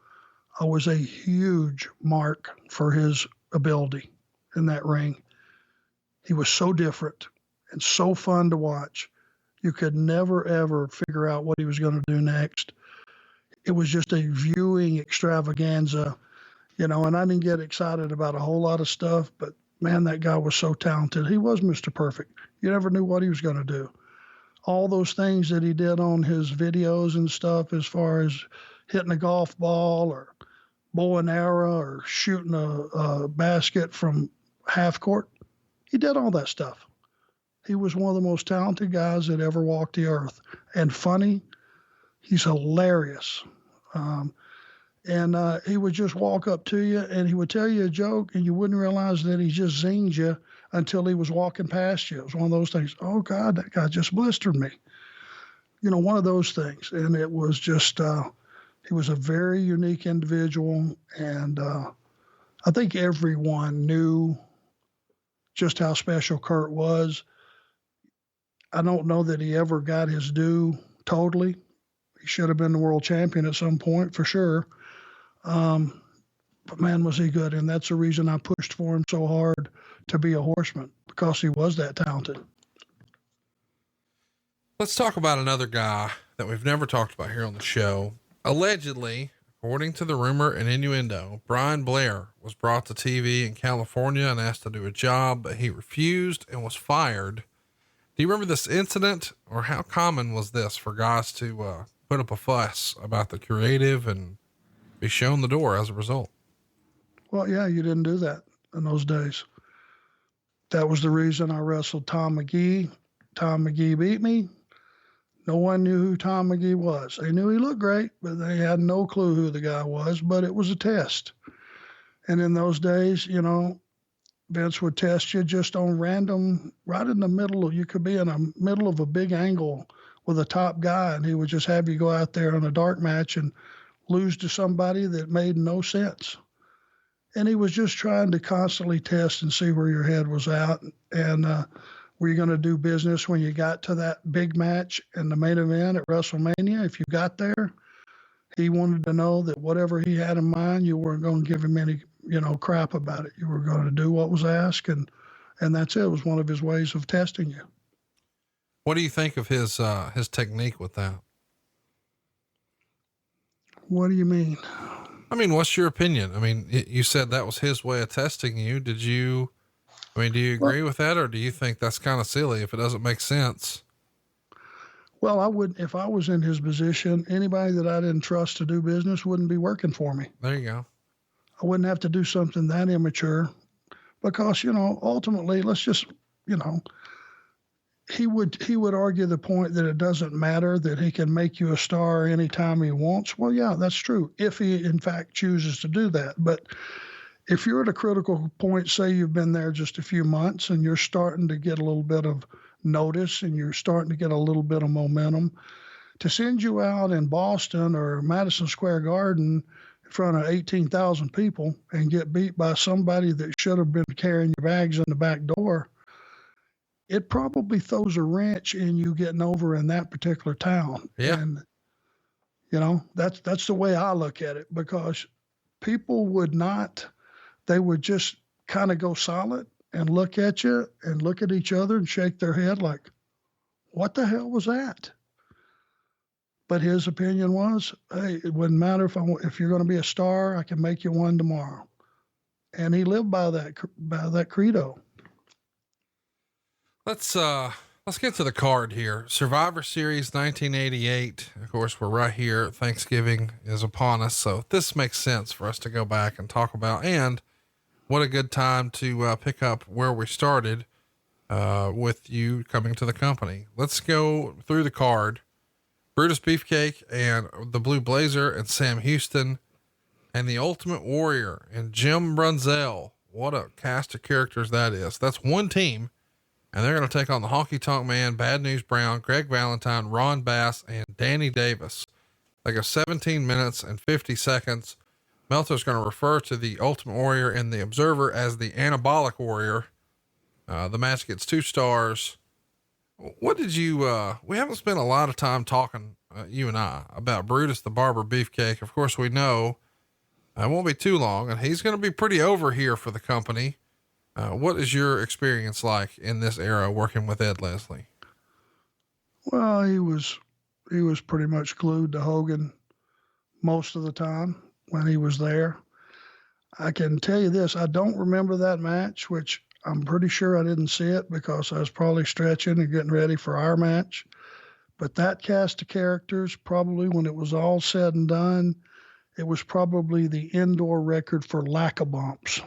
Speaker 2: I was a huge mark for his ability in that ring. He was so different and so fun to watch. You could never, ever figure out what he was going to do next. It was just a viewing extravaganza, and I didn't get excited about a whole lot of stuff, but man, that guy was so talented. He was Mr. Perfect. You never knew what he was going to do. All those things that he did on his videos and stuff, as far as hitting a golf ball or bow and arrow or shooting a basket from half court, he did all that stuff. He was one of the most talented guys that ever walked the earth. And funny, he's hilarious. And he would just walk up to you and he would tell you a joke and you wouldn't realize that he just zinged you until he was walking past you. It was one of those things. Oh God, that guy just blistered me. One of those things. And it was just, he was a very unique individual. And I think everyone knew just how special Curt was. I don't know that he ever got his due totally. He should have been the world champion at some point for sure. But man, was he good. And that's the reason I pushed for him so hard to be a Horseman, because he was that talented.
Speaker 1: Let's talk about another guy that we've never talked about here on the show. Allegedly, according to the rumor and innuendo, Brian Blair was brought to TV in California and asked to do a job, but he refused and was fired. Do you remember this incident, or how common was this for guys to put up a fuss about the creative and be shown the door as a result?
Speaker 2: Well, yeah, you didn't do that in those days. That was the reason I wrestled Tom McGee. Tom McGee beat me. No one knew who Tom McGee was. They knew he looked great, but they had no clue who the guy was, but it was a test. And in those days, Vince would test you just on random, right in the middle. You could be in the middle of a big angle with a top guy, and he would just have you go out there in a dark match and lose to somebody that made no sense. And he was just trying to constantly test and see where your head was at. And were you going to do business when you got to that big match in the main event at WrestleMania? If you got there, he wanted to know that whatever he had in mind, you weren't going to give him any, crap about it. You were going to do what was asked, and that's it. It was one of his ways of testing you.
Speaker 1: What do you think of his technique with that?
Speaker 2: What do you mean?
Speaker 1: I mean, what's your opinion? I mean, you said that was his way of testing you. Do you agree with that, or do you think that's kind of silly if it doesn't make sense?
Speaker 2: Well, I wouldn't, if I was in his position, anybody that I didn't trust to do business wouldn't be working for me.
Speaker 1: There you go.
Speaker 2: I wouldn't have to do something that immature because, ultimately, let's just, he would argue the point that it doesn't matter, that he can make you a star anytime he wants. Well, yeah, that's true, if he in fact chooses to do that. But if you're at a critical point, say you've been there just a few months and you're starting to get a little bit of notice and you're starting to get a little bit of momentum, to send you out in Boston or Madison Square Garden in front of 18,000 people and get beat by somebody that should have been carrying your bags in the back door, it probably throws a wrench in you getting over in that particular town.
Speaker 1: Yeah.
Speaker 2: And, that's the way I look at it, because people they would just kind of go silent and look at you and look at each other and shake their head like, what the hell was that? But his opinion was, hey, it wouldn't matter if you're going to be a star, I can make you one tomorrow. And he lived by that credo.
Speaker 1: Let's get to the card here. Survivor Series 1988. Of course, we're right here. Thanksgiving is upon us. So this makes sense for us to go back and talk about, and what a good time to pick up where we started with you coming to the company. Let's go through the card. Brutus Beefcake and the Blue Blazer and Sam Houston and the Ultimate Warrior and Jim Brunzell. What a cast of characters that is. That's one team. And they're going to take on the Honky Tonk Man, Bad News Brown, Greg Valentine, Ron Bass, and Danny Davis. They go 17 minutes and 50 seconds. Meltzer's going to refer to the Ultimate Warrior and the Observer as the Anabolic Warrior. The match gets 2 stars. What did you, we haven't spent a lot of time talking, you and I, about Brutus the Barber Beefcake. Of course, we know it won't be too long, and he's going to be pretty over here for the company. What is your experience like in this era working with Ed Leslie?
Speaker 2: Well, he was pretty much glued to Hogan most of the time when he was there. I can tell you this, I don't remember that match, which I'm pretty sure I didn't see it because I was probably stretching and getting ready for our match. But that cast of characters, probably when it was all said and done, it was probably the indoor record for lack of bumps.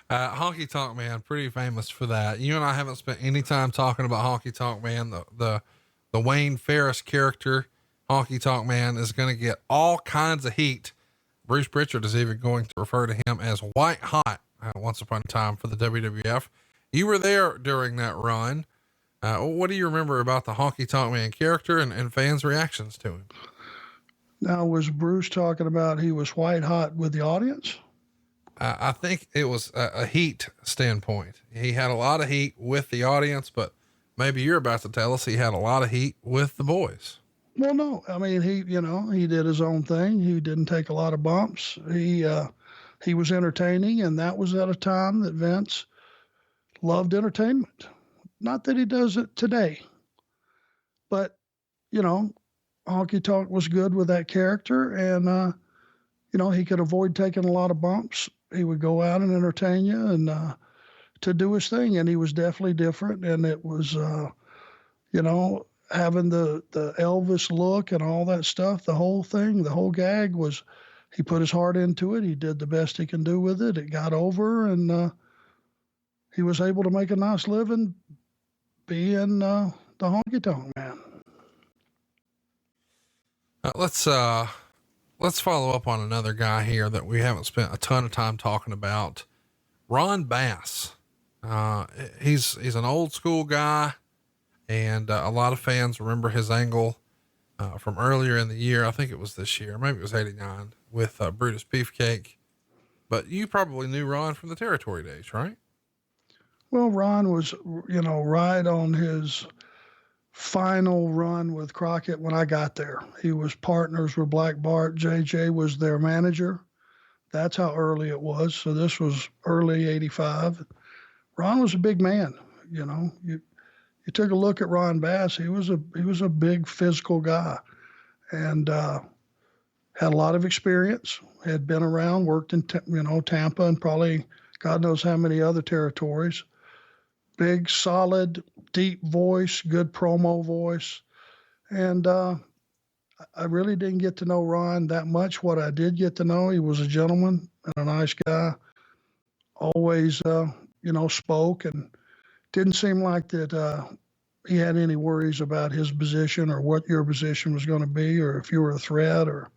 Speaker 1: Honky Tonk Man, pretty famous for that. You and I haven't spent any time talking about Honky Tonk Man. The Wayne Ferris character, Honky Tonk Man, is going to get all kinds of heat. Bruce Pritchard is even going to refer to him as White Hot once upon a time for the WWF. You were there during that run. What do you remember about the Honky Tonk Man character and fans' reactions to him?
Speaker 2: Now, was Bruce talking about he was white hot with the audience?
Speaker 1: I think it was a heat standpoint. He had a lot of heat with the audience, but maybe you're about to tell us he had a lot of heat with the boys.
Speaker 2: Well, no, I mean, he did his own thing. He didn't take a lot of bumps. He was entertaining, and that was at a time that Vince loved entertainment. Not that he does it today, but Honky Tonk was good with that character, and he could avoid taking a lot of bumps. He would go out and entertain you and to do his thing, and he was definitely different. And it was, having the Elvis look and all that stuff. The whole thing, the whole gag was, he put his heart into it. He did the best he can do with it. It got over, and he was able to make a nice living being the Honky Tonk Man.
Speaker 1: Let's Let's follow up on another guy here that we haven't spent a ton of time talking about. Ron Bass. He's an old school guy, and a lot of fans remember his angle from earlier in the year. I think it was this year, maybe it was 89 with Brutus Beefcake. But you probably knew Ron from the territory days, right?
Speaker 2: Well, Ron was, right on his final run with Crockett when I got there. He was partners with Black Bart. JJ was their manager. That's how early it was. So this was early 85. Ron was a big man. You took a look at Ron Bass. He was a big physical guy, and had a lot of experience. Had been around, worked in Tampa, and probably God knows how many other territories. Big, solid, deep voice, good promo voice, and I really didn't get to know Ron that much. What I did get to know, he was a gentleman and a nice guy. Always, spoke, and didn't seem like that he had any worries about his position or what your position was going to be, or if you were a threat or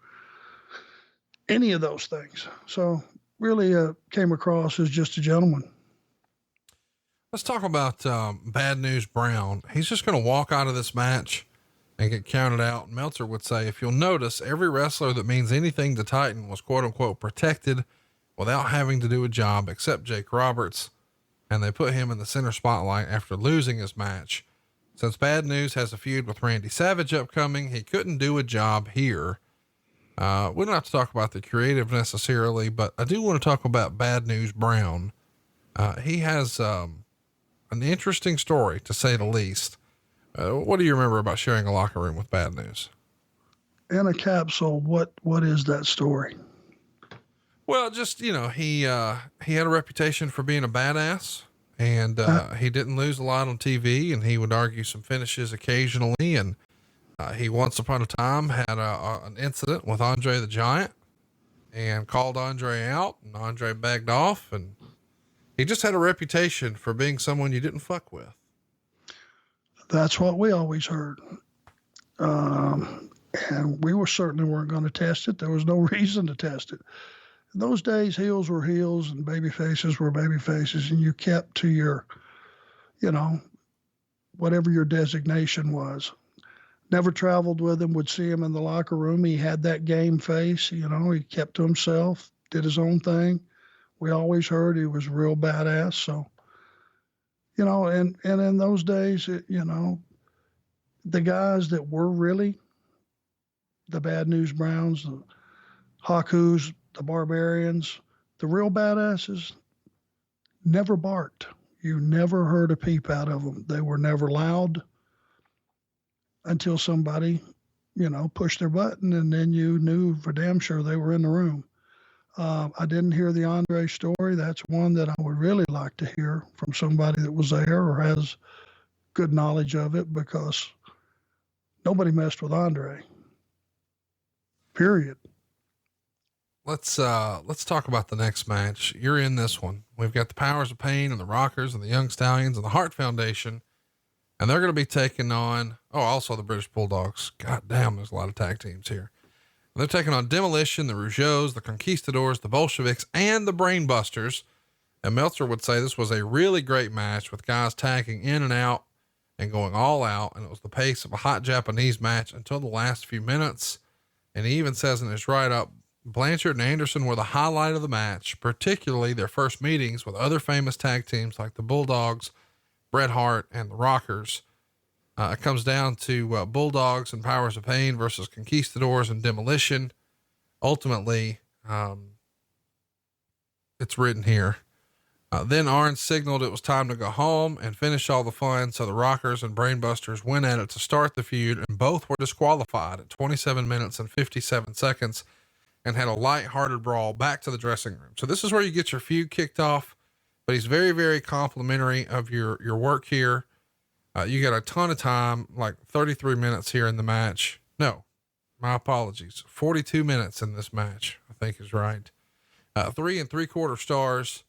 Speaker 2: any of those things. So really came across as just a gentleman.
Speaker 1: Let's talk about Bad News Brown. He's just going to walk out of this match and get counted out. Meltzer would say, if you'll notice, every wrestler that means anything to Titan was quote unquote protected without having to do a job except Jake Roberts. And they put him in the center spotlight after losing his match. Since Bad News has a feud with Randy Savage upcoming, he couldn't do a job here. We don't have to talk about the creative necessarily, but I do want to talk about Bad News Brown. He has an interesting story, to say the least. What do you remember about sharing a locker room with Bad News?
Speaker 2: In a capsule, what is that story?
Speaker 1: Well, just, he had a reputation for being a badass, and he didn't lose a lot on TV, and he would argue some finishes occasionally. And he once upon a time had an incident with Andre the Giant and called Andre out, and Andre backed off, and he just had a reputation for being someone you didn't fuck with.
Speaker 2: That's what we always heard. And we certainly weren't going to test it. There was no reason to test it. In those days, heels were heels and baby faces were baby faces, and you kept to your, whatever your designation was. Never traveled with him, would see him in the locker room. He had that game face, he kept to himself, did his own thing. We always heard he was real badass. So, and in those days, the guys that were really the Bad News Browns, the Hakus, the Barbarians, the real badasses never barked. You never heard a peep out of them. They were never loud until somebody, pushed their button, and then you knew for damn sure they were in the room. I didn't hear the Andre story. That's one that I would really like to hear from somebody that was there or has good knowledge of it, because nobody messed with Andre. Period.
Speaker 1: Let's talk about the next match. You're in this one. We've got the Powers of Pain and the Rockers and the Young Stallions and the Hart Foundation, and they're going to be taking on, also the British Bulldogs. God damn, there's a lot of tag teams here. They're taking on Demolition, the Rougeaus, the Conquistadors, the Bolsheviks, and the Brainbusters. And Meltzer would say this was a really great match with guys tagging in and out and going all out. And it was the pace of a hot Japanese match until the last few minutes. And he even says in his write-up, Blanchard and Anderson were the highlight of the match, particularly their first meetings with other famous tag teams like the Bulldogs, Bret Hart, and the Rockers. It comes down to Bulldogs and Powers of Pain versus Conquistadors and Demolition. Ultimately, it's written here. Then Arn signaled it was time to go home and finish all the fun. So the Rockers and Brainbusters went at it to start the feud, and both were disqualified at 27 minutes and 57 seconds and had a light-hearted brawl back to the dressing room. So this is where you get your feud kicked off, but he's very, very complimentary of your work here. You got a ton of time, like 33 minutes here in the match. No, my apologies. 42 minutes in this match, I think is right. 3 3/4 stars.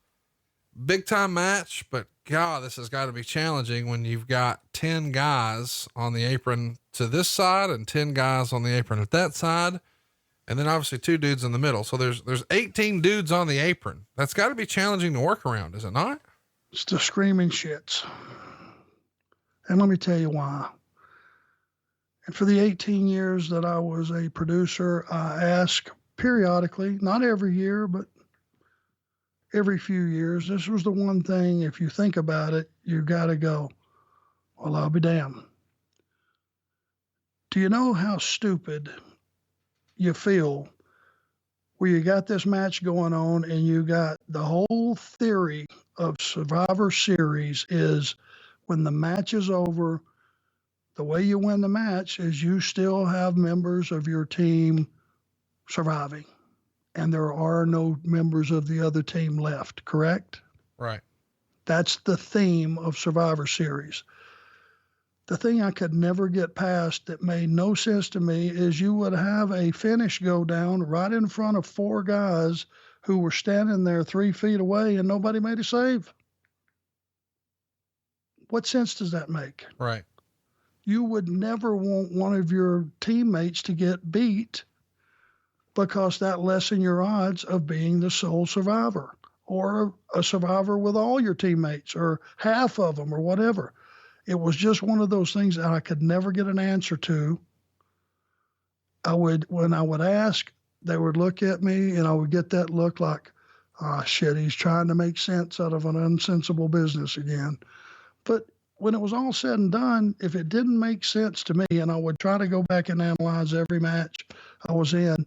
Speaker 1: Big time match, but God, this has got to be challenging when you've got 10 guys on the apron to this side and 10 guys on the apron at that side. and then obviously 2 dudes in the middle. So there's 18 dudes on the apron. That's got to be challenging to work around, is it not?
Speaker 2: It's the screaming shits. And let me tell you why. And for the 18 years that I was a producer, I asked periodically, not every year, but every few years, this was the one thing, if you think about it, you got to go, well, I'll be damned. Do you know how stupid you feel where you got this match going on and you got the whole theory of Survivor Series is when the match is over, the way you win the match is you still have members of your team surviving, and there are no members of the other team left, correct?
Speaker 1: Right.
Speaker 2: That's the theme of Survivor Series. The thing I could never get past that made no sense to me is you would have a finish go down right in front of 4 guys who were standing there 3 feet away and nobody made a save. What sense does that make?
Speaker 1: Right.
Speaker 2: You would never want one of your teammates to get beat because that lessens your odds of being the sole survivor or a survivor with all your teammates or half of them or whatever. It was just one of those things that I could never get an answer to. When I would ask, they would look at me and I would get that look like, ah, shit, he's trying to make sense out of an unsensible business again. But when it was all said and done, if it didn't make sense to me, and I would try to go back and analyze every match I was in,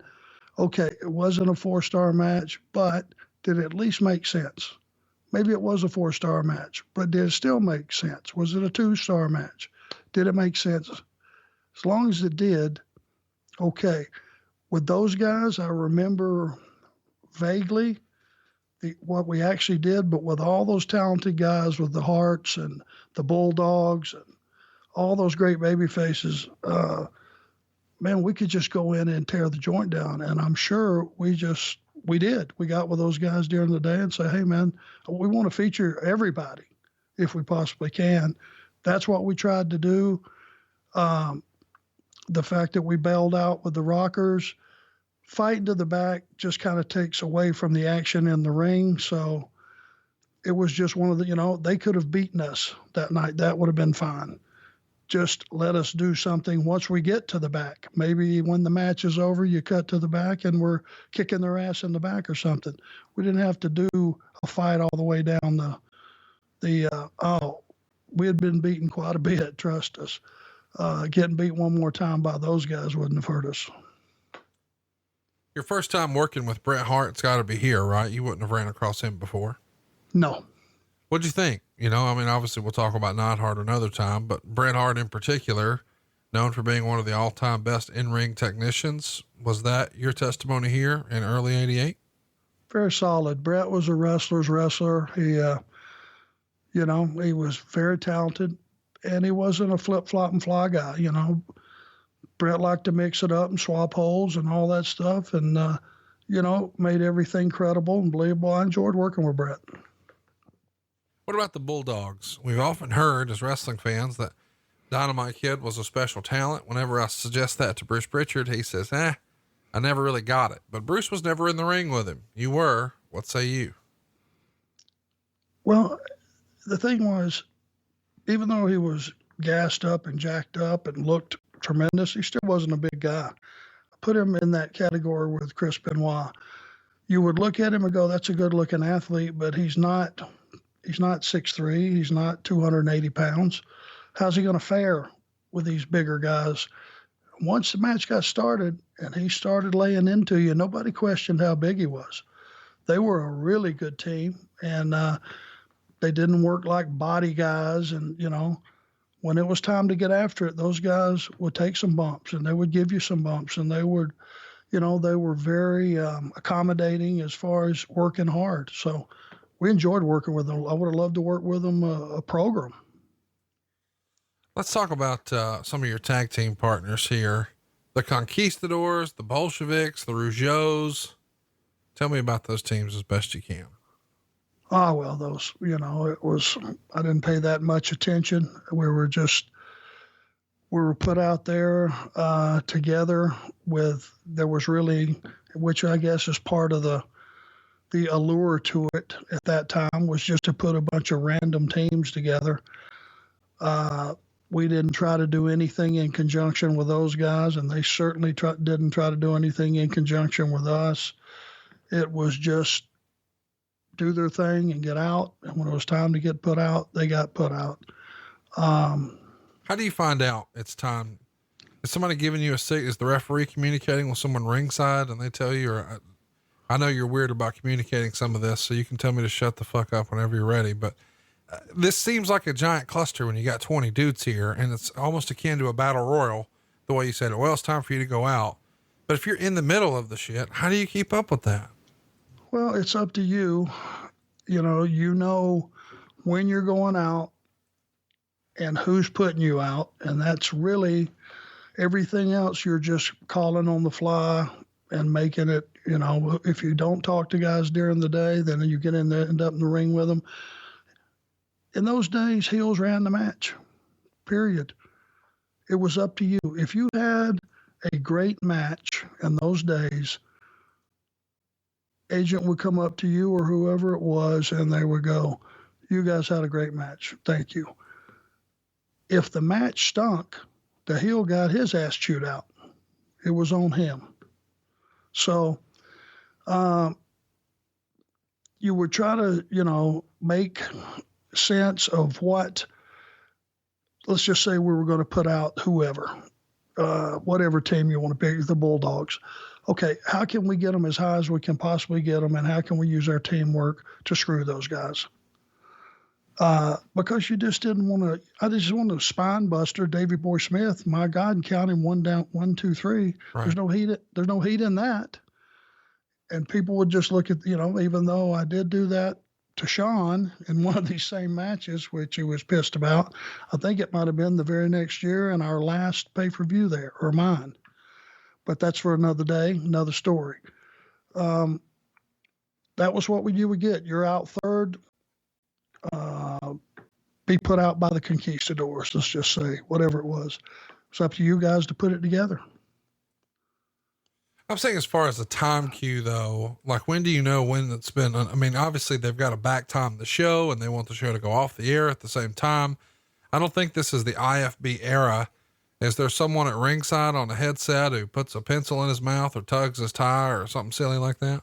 Speaker 2: okay, it wasn't a 4-star match, but did it at least make sense? Maybe it was a 4-star match, but did it still make sense? Was it a 2-star match? Did it make sense? As long as it did, okay. With those guys, I remember vaguely what we actually did, but with all those talented guys with the Harts and the Bulldogs and all those great baby faces, man, we could just go in and tear the joint down. And I'm sure we did. We got with those guys during the day and say, hey, man, we want to feature everybody if we possibly can. That's what we tried to do. The fact that we bailed out with the Rockers, fighting to the back just kind of takes away from the action in the ring. So it was just one of the, they could have beaten us that night. That would have been fine. Just let us do something once we get to the back. Maybe when the match is over, you cut to the back and we're kicking their ass in the back or something. We didn't have to do a fight all the way down we had been beaten quite a bit, trust us. Getting beat one more time by those guys wouldn't have hurt us.
Speaker 1: Your first time working with Bret Hart's got to be here, right? You wouldn't have ran across him before.
Speaker 2: No.
Speaker 1: What'd you think? Obviously we'll talk about Neidhart another time, but Bret Hart in particular, known for being one of the all-time best in-ring technicians. Was that your testimony here in early '88?
Speaker 2: Very solid. Bret was a wrestler's wrestler. He, he was very talented, and he wasn't a flip-flop and fly guy. Bret liked to mix it up and swap holes and all that stuff, and made everything credible and believable. I enjoyed working with Bret.
Speaker 1: What about the Bulldogs? We've often heard as wrestling fans that Dynamite Kid was a special talent. Whenever I suggest that to Bruce Pritchard, he says, I never really got it. But Bruce was never in the ring with him. You were. What say you?
Speaker 2: Well, the thing was, even though he was gassed up and jacked up and looked tremendous, he still wasn't a big guy. I put him in that category with Chris Benoit. You would look at him and go, that's a good looking athlete, but he's not 6'3", he's not 280 pounds. How's he going to fare with these bigger guys? Once the match got started and he started laying into you, nobody questioned how big he was. They were a really good team, and they didn't work like body guys. And, when it was time to get after it, those guys would take some bumps and they would give you some bumps, and they would, they were very accommodating as far as working hard. So we enjoyed working with them. I would have loved to work with them a program.
Speaker 1: Let's talk about some of your tag team partners here. The Conquistadors, the Bolsheviks, the Rougeaus. Tell me about those teams as best you can.
Speaker 2: Well, those, I didn't pay that much attention. We were just we were put out there together there was really, which I guess is part of the allure to it at that time, was just to put a bunch of random teams together. We didn't try to do anything in conjunction with those guys, and they certainly didn't try to do anything in conjunction with us. It was just do their thing and get out. And when it was time to get put out, they got put out.
Speaker 1: How do you find out it's time? Is somebody giving you a signal? Is the referee communicating with someone ringside and they tell you, or I know you're weird about communicating some of this, so you can tell me to shut the fuck up whenever you're ready. But this seems like a giant cluster when you got 20 dudes here, and it's almost akin to a battle royal, the way you said, well, it's time for you to go out. But if you're in the middle of the shit, how do you keep up with that?
Speaker 2: Well, it's up to you. You know when you're going out and who's putting you out. And that's really everything else. You're just calling on the fly and making it, if you don't talk to guys during the day, then you get in there, end up in the ring with them. In those days, heels ran the match, period. It was up to you. If you had a great match in those days, agent would come up to you or whoever it was, and they would go, you guys had a great match. Thank you. If the match stunk, the heel got his ass chewed out. It was on him. So you would try to, make sense of what, let's just say we were going to put out whoever, whatever team you want to pick, the Bulldogs. Okay, how can we get them as high as we can possibly get them, and how can we use our teamwork to screw those guys? Because you just didn't want to, I just want to spine buster Davey Boy Smith, my God, and count him 1 down, 1, 2, 3. Right. There's no heat in that. And people would just look at, even though I did do that to Sean in one of these same matches, which he was pissed about. I think it might have been the very next year in our last pay-per-view there, or mine. But that's for another day, another story. That was what you would get. You're out third, be put out by the Conquistadors, let's just say, whatever it was. It's up to you guys to put it together.
Speaker 1: I'm saying as far as the time cue though, like when do you know when it's been, I mean, obviously they've got to back time the show and they want the show to go off the air at the same time. I don't think this is the IFB era. Is there someone at ringside on a headset who puts a pencil in his mouth or tugs his tie or something silly like that?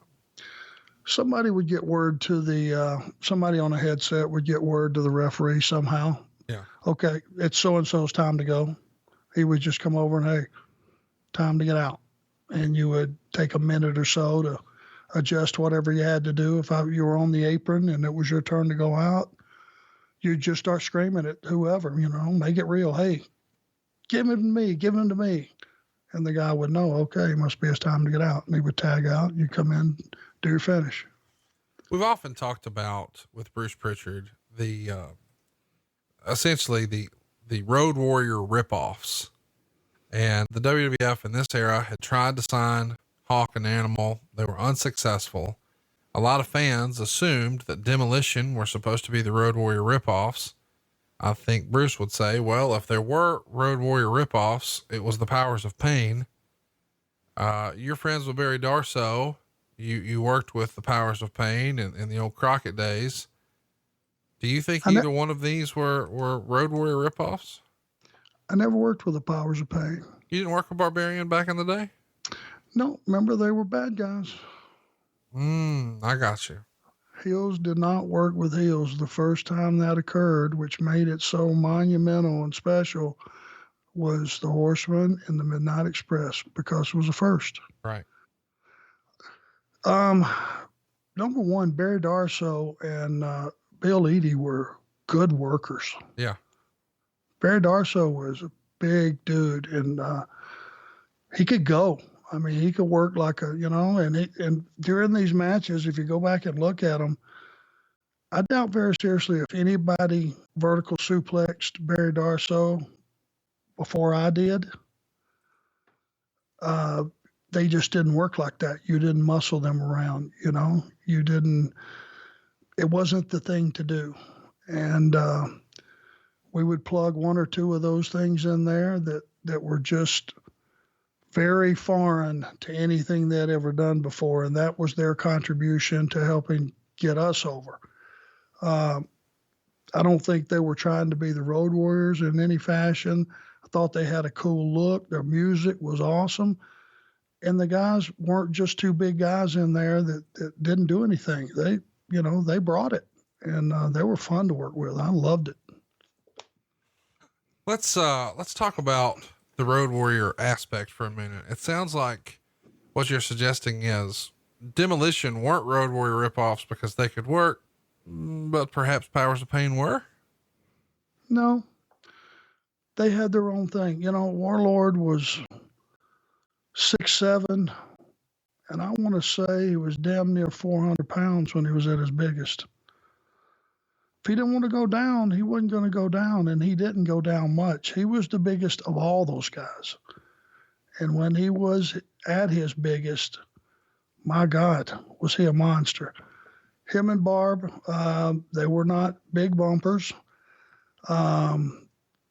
Speaker 2: Somebody would get word to somebody on a headset would get word to the referee somehow.
Speaker 1: Yeah.
Speaker 2: Okay. It's so-and-so's time to go. He would just come over and, hey, time to get out. And you would take a minute or so to adjust whatever you had to do. If you were on the apron and it was your turn to go out, you'd just start screaming at whoever, make it real. Hey, give him to me. And the guy would know, okay, it must be his time to get out. And he would tag out. You come in, do your finish.
Speaker 1: We've often talked about with Bruce Pritchard, the, essentially the Road Warrior ripoffs. And the WWF in this era had tried to sign Hawk and Animal. They were unsuccessful. A lot of fans assumed that Demolition were supposed to be the Road Warrior ripoffs. I think Bruce would say, well, if there were Road Warrior ripoffs, it was the Powers of Pain. You're friends with Barry Darsow. You worked with the Powers of Pain in the old Crockett days. Do you think either one of these were Road Warrior ripoffs?
Speaker 2: I never worked with the Powers of Pain.
Speaker 1: You didn't work with Barbarian back in the day?
Speaker 2: No, remember they were bad guys.
Speaker 1: I got you.
Speaker 2: Heels did not work with heels. The first time that occurred, which made it so monumental and special, was the Horsemen and the Midnight Express, because it was the first.
Speaker 1: Right.
Speaker 2: Number one, Barry Darsow and Bill Eadie were good workers.
Speaker 1: Yeah.
Speaker 2: Barry Darsow was a big dude, and he could go. I mean, he could work like and during these matches, if you go back and look at them, I doubt very seriously if anybody vertical suplexed Barry Darsow before I did. They just didn't work like that. You didn't muscle them around, you didn't, it wasn't the thing to do. And we would plug one or two of those things in there that were just very foreign to anything they'd ever done before. And that was their contribution to helping get us over. I don't think they were trying to be the Road Warriors in any fashion. I thought they had a cool look. Their music was awesome. And the guys weren't just two big guys in there that didn't do anything. They brought it, and they were fun to work with. I loved it.
Speaker 1: Let's talk about the Road Warrior aspect for a minute. It sounds like what you're suggesting is Demolition weren't Road Warrior ripoffs because they could work, but perhaps Powers of Pain were?
Speaker 2: No, they had their own thing. Warlord was 6'7", and I want to say he was damn near 400 pounds when he was at his biggest. If he didn't want to go down, he wasn't going to go down, and he didn't go down much. He was the biggest of all those guys. And when he was at his biggest, my God, was he a monster. Him and Barb, they were not big bumpers.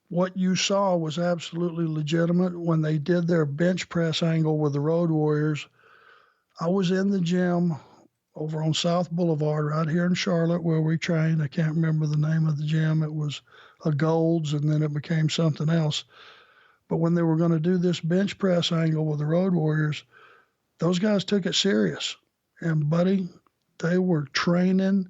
Speaker 2: What you saw was absolutely legitimate when they did their bench press angle with the Road Warriors. I was in the gym over on South Boulevard right here in Charlotte where we trained. I can't remember the name of the gym. It was a Gold's, and then it became something else. But when they were going to do this bench press angle with the Road Warriors, those guys took it serious. And buddy, they were training.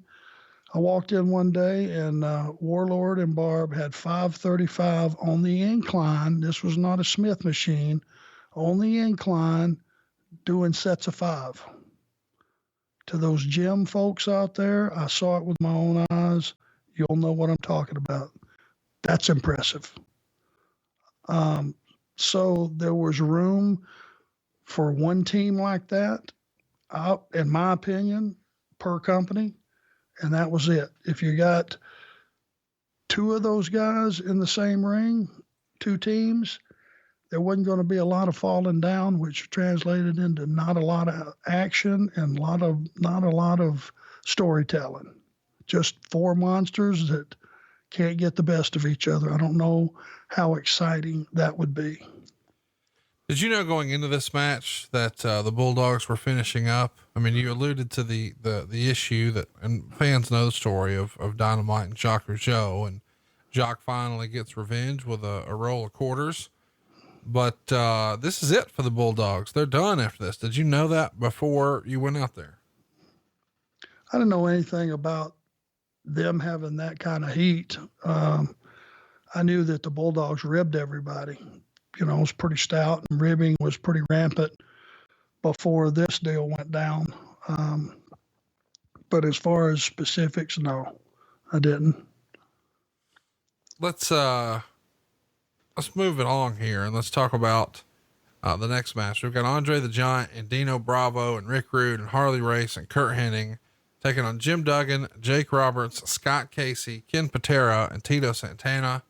Speaker 2: I walked in one day and Warlord and Barb had 535 on the incline. This was not a Smith machine. On the incline, doing sets of 5. To those gym folks out there, I saw it with my own eyes. You'll know what I'm talking about. That's impressive. So there was room for one team like that, in my opinion, per company. And that was it. If you got 2 of those guys in the same ring, 2 teams, there wasn't going to be a lot of falling down, which translated into not a lot of action and not a lot of storytelling. Just 4 monsters that can't get the best of each other. I don't know how exciting that would be.
Speaker 1: Did you know going into this match that the Bulldogs were finishing up? I mean, you alluded to the issue that, and fans know the story of Dynamite and Jacques Rougeau, and Jacques finally gets revenge with a roll of quarters. But this is it for the Bulldogs. They're done after this. Did you know that before you went out there?
Speaker 2: I didn't know anything about them having that kind of heat. I knew that the Bulldogs ribbed everybody. It was pretty stout, and ribbing was pretty rampant before this deal went down. But as far as specifics, no, I didn't.
Speaker 1: Let's move it along here and let's talk about the next match. We've got Andre the Giant and Dino Bravo and Rick Rude and Harley Race and Kurt Hennig taking on Jim Duggan, Jake Roberts, Scott Casey, Ken Patera, and Tito Santana.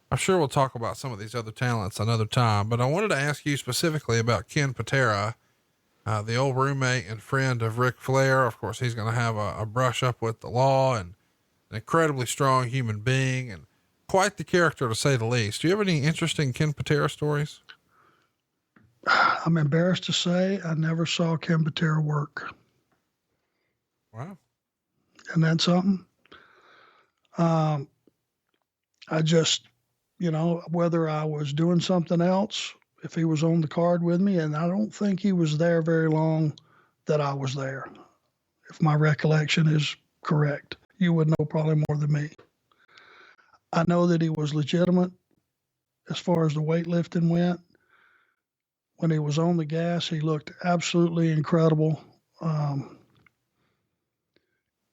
Speaker 1: I'm sure we'll talk about some of these other talents another time, but I wanted to ask you specifically about Ken Patera, the old roommate and friend of Ric Flair. Of course, he's going to have a brush up with the law, and an incredibly strong human being and quite the character to say the least. Do you have any interesting Ken Patera stories?
Speaker 2: I'm embarrassed to say I never saw Ken Patera work.
Speaker 1: Wow.
Speaker 2: And that's something. I just, whether I was doing something else, if he was on the card with me, and I don't think he was there very long that I was there. If my recollection is correct, you would know probably more than me. I know that he was legitimate as far as the weightlifting went. When he was on the gas, he looked absolutely incredible.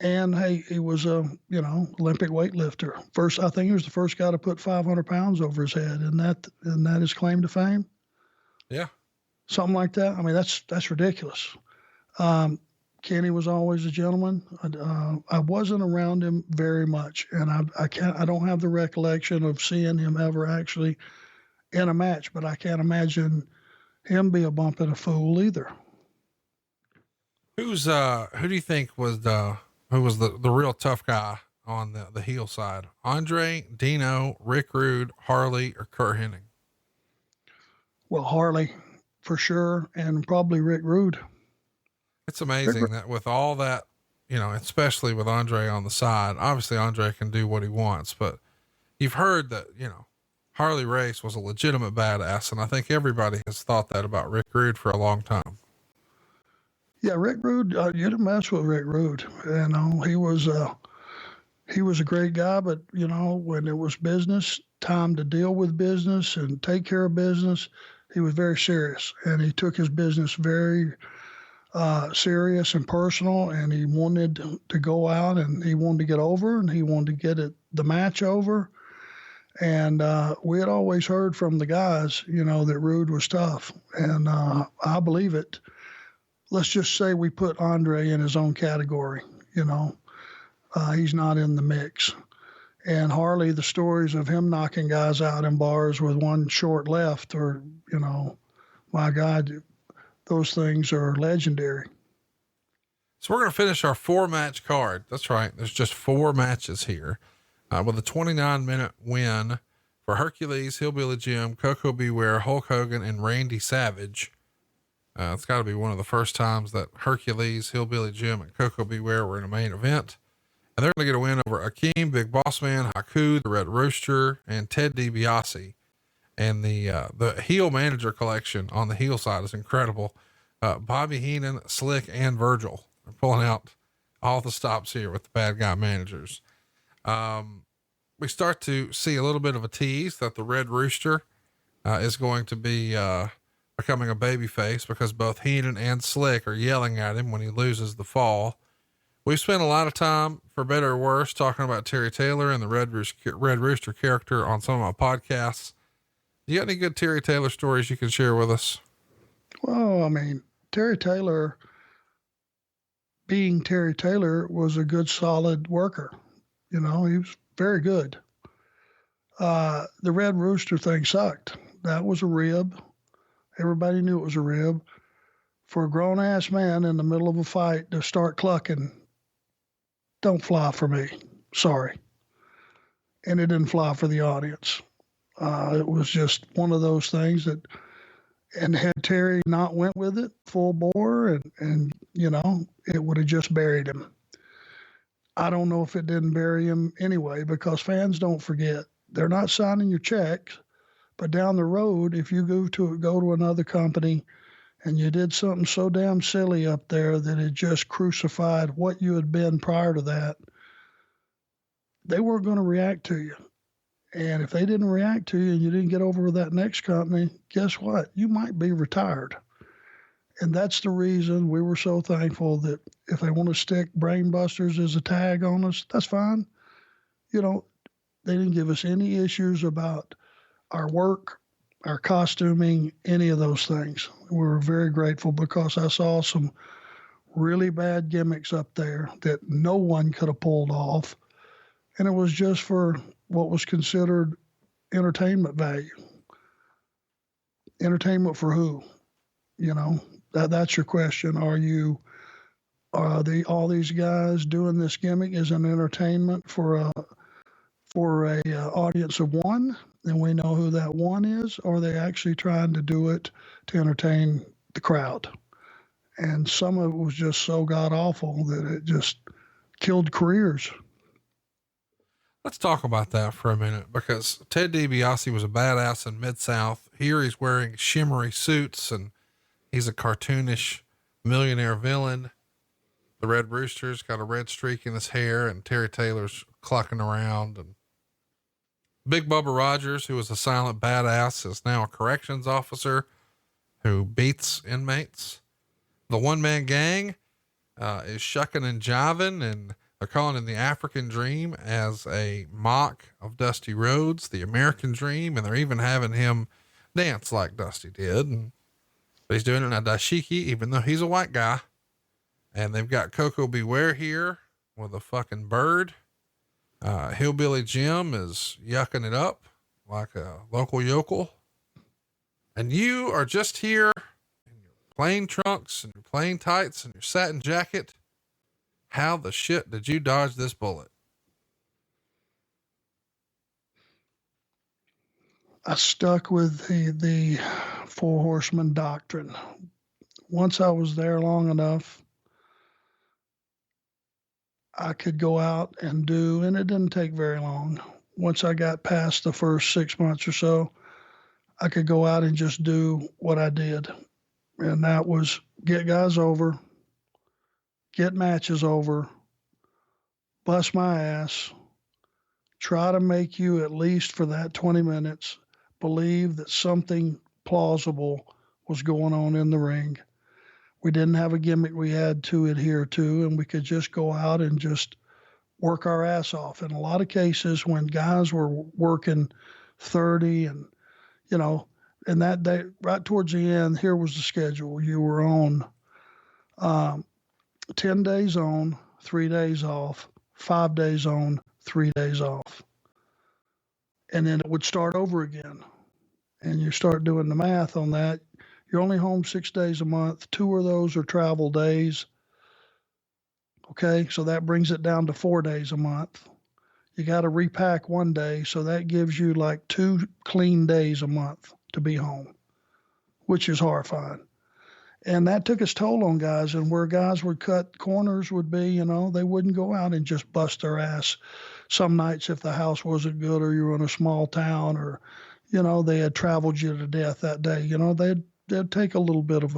Speaker 2: And hey, he was a, Olympic weightlifter. I think he was the first guy to put 500 pounds over his head. Isn't that his claim to fame?
Speaker 1: Yeah.
Speaker 2: Something like that. I mean, that's ridiculous. Kenny was always a gentleman. I wasn't around him very much, and I don't have the recollection of seeing him ever actually in a match, but I can't imagine him be a bumping a fool either.
Speaker 1: Who do you think was the real tough guy on the heel side? Andre, Dino, Rick Rude, Harley, or Kurt Hennig?
Speaker 2: Well, Harley for sure, and probably Rick Rude.
Speaker 1: It's amazing that with all that, you know, especially with Andre on the side, obviously Andre can do what he wants, but you've heard that, you know, Harley Race was a legitimate badass. And I think everybody has thought that about Rick Rude for a long time.
Speaker 2: Yeah, Rick Rude, you didn't mess with Rick Rude. You know, he was a great guy, but you know, when it was business time to deal with business and take care of business, he was very serious, and he took his business very serious and personal, and he wanted to go out and he wanted to get over and he wanted to get the match over. And we had always heard from the guys, you know, that Rude was tough, and I believe it. Let's just say we put Andre in his own category, you know. He's not in the mix. And Harley, the stories of him knocking guys out in bars with one short left, or, you know, my God, those things are legendary.
Speaker 1: So we're going to finish our 4-match card. That's right. There's just 4 matches here, with a 29-minute win for Hercules, Hillbilly Jim, Coco Beware, Hulk Hogan, and Randy Savage. It's got to be one of the first times that Hercules, Hillbilly Jim, and Coco Beware were in a main event. And they're going to get a win over Akeem, Big Boss Man, Haku, the Red Rooster, and Ted DiBiase. And the heel manager collection on the heel side is incredible. Bobby Heenan, Slick, and Virgil. They're pulling out all the stops here with the bad guy managers. We start to see a little bit of a tease that the Red Rooster is going to be becoming a baby face, because both Heenan and Slick are yelling at him when he loses the fall. We've spent a lot of time, for better or worse, talking about Terry Taylor and the Red Rooster character on some of my podcasts. You got any good Terry Taylor stories you can share with us?
Speaker 2: Well, I mean, Terry Taylor, being Terry Taylor, was a good, solid worker. You know, he was very good. The Red Rooster thing sucked. That was a rib. Everybody knew it was a rib. For a grown ass man in the middle of a fight to start clucking, don't fly for me. Sorry. And it didn't fly for the audience. It was just one of those things that, and had Terry not went with it full bore, and you know, it would have just buried him. I don't know if it didn't bury him anyway, because fans don't forget. They're not signing your checks, but down the road, if you go to another company and you did something so damn silly up there that it just crucified what you had been prior to that, they weren't going to react to you. And if they didn't react to you and you didn't get over with that next company, guess what? You might be retired. And that's the reason we were so thankful that if they want to stick Brainbusters as a tag on us, that's fine. You know, they didn't give us any issues about our work, our costuming, any of those things. We were very grateful, because I saw some really bad gimmicks up there that no one could have pulled off. And it was just for what was considered entertainment value. Entertainment for who? You know, that's your question. Are all these guys doing this gimmick as an entertainment for a audience of one, and we know who that one is, or are they actually trying to do it to entertain the crowd? And some of it was just so god awful that it just killed careers.
Speaker 1: Let's talk about that for a minute, because Ted DiBiase was a badass in Mid-South. Here he's wearing shimmery suits and he's a cartoonish millionaire villain. The Red Rooster's got a red streak in his hair, and Terry Taylor's clucking around. And Big Bubba Rogers, who was a silent badass, is now a corrections officer who beats inmates. The One Man Gang is shucking and jiving, and they're calling him the African Dream as a mock of Dusty Rhodes, the American Dream. And they're even having him dance like Dusty did. But he's doing it in a dashiki, even though he's a white guy. And they've got Coco Beware here with a fucking bird. Hillbilly Jim is yucking it up like a local yokel. And you are just here in your plain trunks and your plain tights and your satin jacket. How the shit did you dodge this bullet?
Speaker 2: I stuck with the Four Horsemen doctrine. Once I was there long enough, I could go out and do, and it didn't take very long. Once I got past the first 6 months or so, I could go out and just do what I did. And that was get guys over, get matches over, bust my ass, try to make you, at least for that 20 minutes, believe that something plausible was going on in the ring. We didn't have a gimmick we had to adhere to, and we could just go out and just work our ass off. In a lot of cases, when guys were working 30 and, and that day, right towards the end, here was the schedule. You were on 10 days on, 3 days off, 5 days on, 3 days off. And then it would start over again. And you start doing the math on that. You're only home 6 days a month. 2 of those are travel days. Okay, so that brings it down to 4 days a month. You got to repack 1 day, so that gives you like 2 clean days a month to be home, which is horrifying. And that took its toll on guys, and where guys would cut corners would be, they wouldn't go out and just bust their ass. Some nights if the house wasn't good or you were in a small town or, they had traveled you to death that day, they'd take a little bit of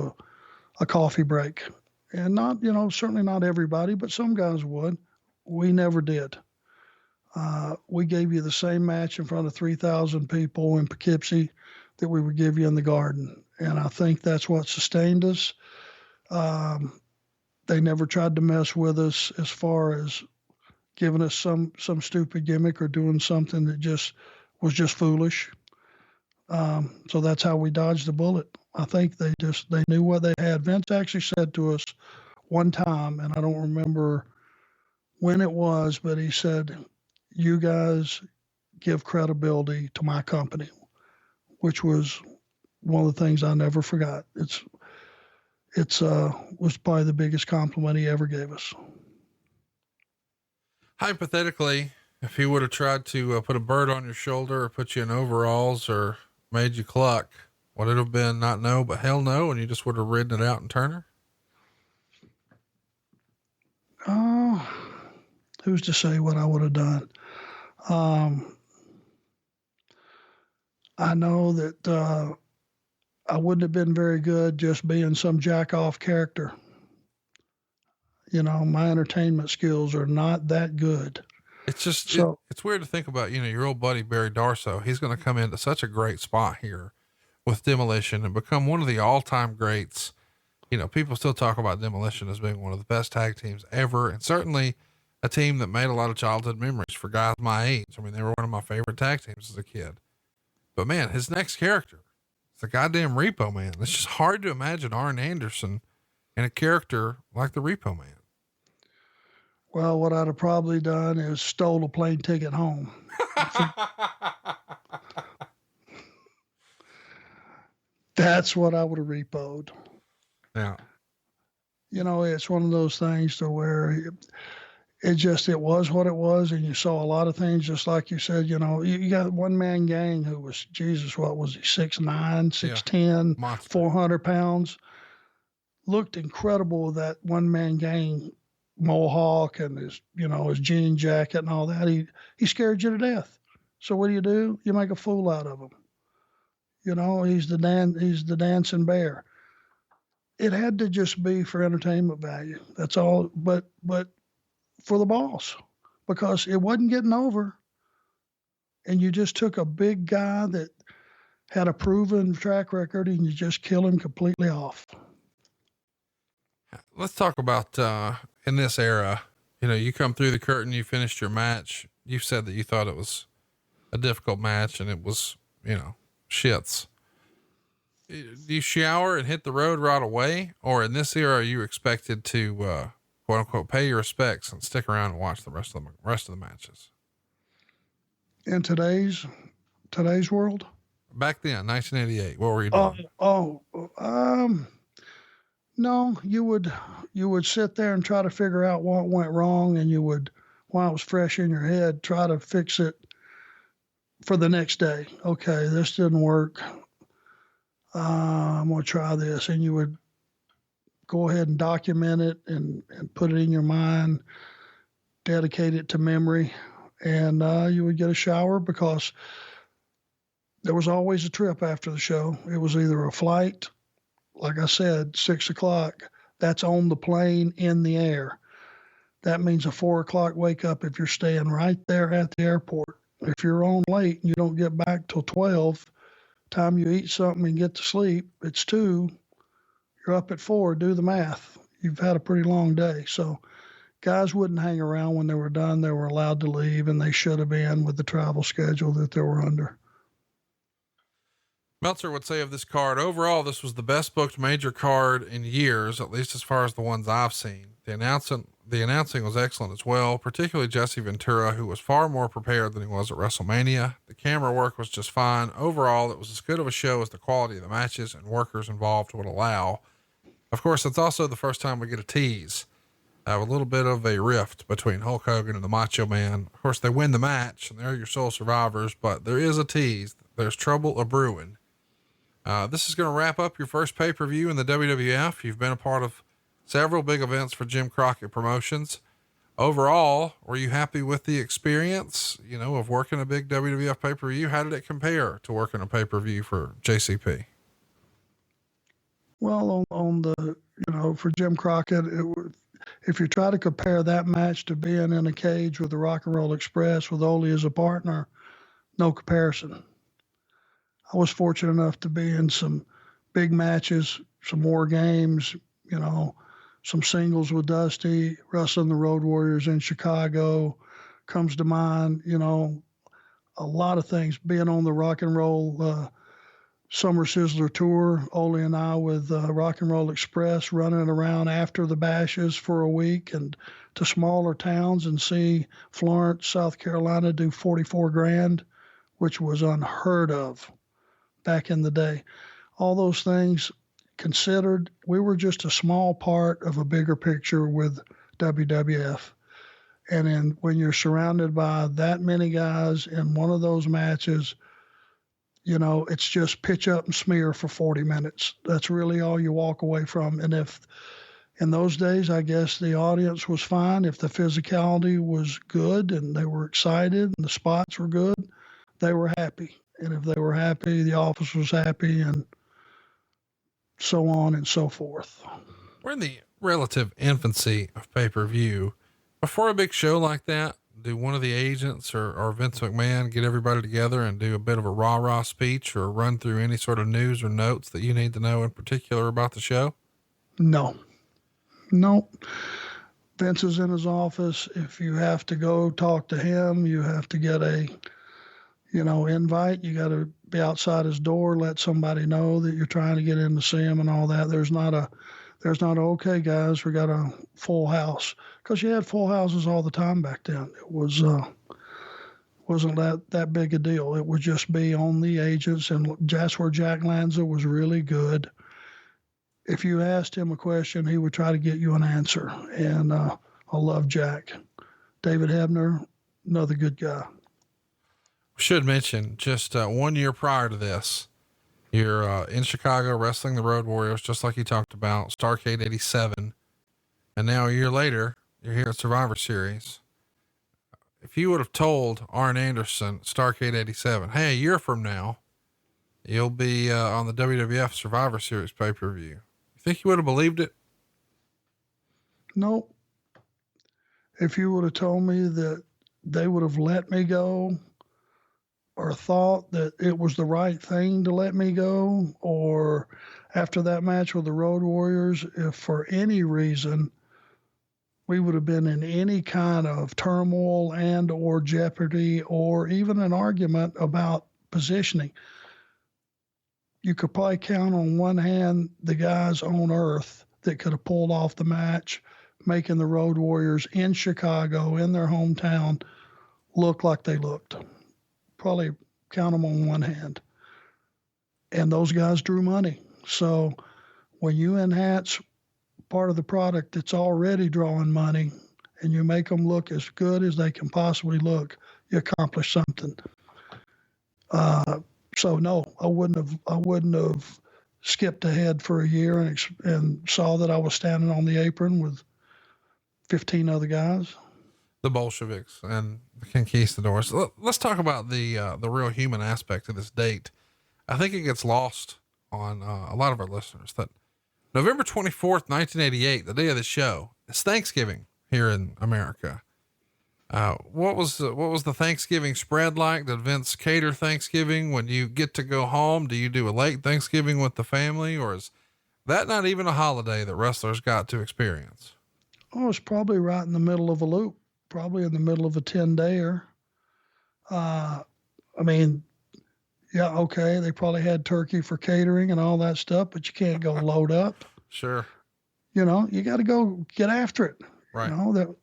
Speaker 2: a coffee break. And not, certainly not everybody, but some guys would. We never did. We gave you the same match in front of 3,000 people in Poughkeepsie that we would give you in the Garden. And I think that's what sustained us. They never tried to mess with us as far as giving us some stupid gimmick or doing something that was just foolish. So that's how we dodged the bullet. I think they knew what they had. Vince actually said to us one time, and I don't remember when it was, but he said, "You guys give credibility to my company," which was one of the things I never forgot. It's was probably the biggest compliment he ever gave us.
Speaker 1: Hypothetically, if he would have tried to put a bird on your shoulder or put you in overalls or made you cluck, would it have been not no, but hell no, and you just would have ridden it out in Turner?
Speaker 2: Oh, who's to say what I would have done? I know that I wouldn't have been very good just being some jack-off character. My entertainment skills are not that good.
Speaker 1: It's just, it's weird to think about, your old buddy, Barry Darsow. He's going to come into such a great spot here with Demolition and become one of the all-time greats. People still talk about Demolition as being one of the best tag teams ever. And certainly a team that made a lot of childhood memories for guys my age. I mean, they were one of my favorite tag teams as a kid, but man, his next character, it's the goddamn Repo Man. It's just hard to imagine Arn Anderson in a character like the Repo Man.
Speaker 2: Well, what I'd have probably done is stole a plane ticket home. That's what I would have repoed.
Speaker 1: Yeah.
Speaker 2: It's one of those things to where it was what it was. And you saw a lot of things, just like you said, you got one man gang who was, Jesus, what was he? 6'9", 6'10",
Speaker 1: yeah.
Speaker 2: 400 pounds. Looked incredible with that one man gang mohawk and his jean jacket and all that. He scared you to death. So what do? You make a fool out of him. He's the dancing bear. It had to just be for entertainment value. That's all. But for the boss, because it wasn't getting over. And you just took a big guy that had a proven track record and you just kill him completely off.
Speaker 1: Let's talk about, in this era, you come through the curtain, you finished your match. You said that you thought it was a difficult match and it was, shits. Do you shower and hit the road right away? Or in this era, are you expected to, quote unquote, pay your respects and stick around and watch the rest of the matches?
Speaker 2: In today's world?
Speaker 1: Back then, 1988, what were you doing?
Speaker 2: No, you would sit there and try to figure out what went wrong, and you would, while it was fresh in your head, try to fix it for the next day. Okay, this didn't work. I'm going to try this. And you would go ahead and document it and put it in your mind, dedicate it to memory, and you would get a shower because there was always a trip after the show. It was either a flight, like I said, 6:00. That's on the plane in the air. That means a 4:00 wake up if you're staying right there at the airport. If you're on late and you don't get back till 12, time you eat something and get to sleep, it's 2. You're up at 4. Do the math. You've had a pretty long day. So guys wouldn't hang around when they were done. They were allowed to leave, and they should have been with the travel schedule that they were under.
Speaker 1: Meltzer would say of this card, overall, this was the best booked major card in years, at least as far as the ones I've seen. The announcing was excellent as well, particularly Jesse Ventura, who was far more prepared than he was at WrestleMania. The camera work was just fine. Overall, it was as good of a show as the quality of the matches and workers involved would allow. Of course, it's also the first time we get a tease, a little bit of a rift between Hulk Hogan and the Macho Man. Of course, they win the match and they're your sole survivors, but there is a tease. There's trouble a brewing. This is going to wrap up your first pay-per-view in the WWF. You've been a part of several big events for Jim Crockett Promotions. Overall, were you happy with the experience, of working a big WWF pay-per-view? How did it compare to working a pay-per-view for JCP?
Speaker 2: Well, on the, for Jim Crockett, if you try to compare that match to being in a cage with the Rock and Roll Express with Ole as a partner, no comparison. I was fortunate enough to be in some big matches, some war games, some singles with Dusty, wrestling the Road Warriors in Chicago comes to mind, a lot of things. Being on the Rock and Roll Summer Sizzler tour, Ole and I with Rock and Roll Express running around after the bashes for a week and to smaller towns and see Florence, South Carolina do 44 grand, which was unheard of back in the day. All those things considered, we were just a small part of a bigger picture with WWF. And then when you're surrounded by that many guys in one of those matches, it's just pitch up and smear for 40 minutes. That's really all you walk away from. And if in those days, I guess the audience was fine. If the physicality was good and they were excited and the spots were good, they were happy. And if they were happy, the office was happy, and so on and so forth.
Speaker 1: We're in the relative infancy of pay-per-view. Before a big show like that, do one of the agents or Vince McMahon get everybody together and do a bit of a rah-rah speech or run through any sort of news or notes that you need to know in particular about the show?
Speaker 2: No. Vince is in his office. If you have to go talk to him, you have to get a invite. You got to be outside his door, let somebody know that you're trying to get in to see him and all that. There's not a, okay, guys, we got a full house, because you had full houses all the time back then. It was, wasn't that big a deal. It would just be on the agents, and that's where Jack Lanza was really good. If you asked him a question, he would try to get you an answer. And, I love Jack. David Hebner, another good guy.
Speaker 1: Should mention just 1 year prior to this, you're in Chicago wrestling the Road Warriors, just like you talked about, Starrcade 87. And now a year later, you're here at Survivor Series. If you would have told Arn Anderson, Starrcade 87, hey, a year from now, you'll be on the WWF Survivor Series pay-per-view, you think you would have believed it?
Speaker 2: Nope. If you would have told me that they would have let me go, or thought that it was the right thing to let me go, or after that match with the Road Warriors, if for any reason we would have been in any kind of turmoil and or jeopardy or even an argument about positioning, you could probably count on one hand the guys on earth that could have pulled off the match, making the Road Warriors in Chicago, in their hometown, look like they looked. Probably count them on one hand. And those guys drew money. So when you enhance part of the product that's already drawing money and you make them look as good as they can possibly look, you accomplish something. So no, I wouldn't have skipped ahead for a year and saw that I was standing on the apron with 15 other guys.
Speaker 1: The Bolsheviks and the conquistadors. Let's talk about the real human aspect of this date. I think it gets lost on a lot of our listeners that November 24th, 1988, the day of the show, is Thanksgiving here in America. What was the Thanksgiving spread like? Did Vince cater Thanksgiving when you get to go home? Do you do a late Thanksgiving with the family, or is that not even a holiday that wrestlers got to experience?
Speaker 2: Oh, it's probably right in the middle of a loop, probably in the middle of a 10-dayer. I mean, yeah, okay. They probably had turkey for catering and all that stuff, but you can't go load up.
Speaker 1: Sure.
Speaker 2: You know, you got to go get after it.
Speaker 1: Right.
Speaker 2: You know, that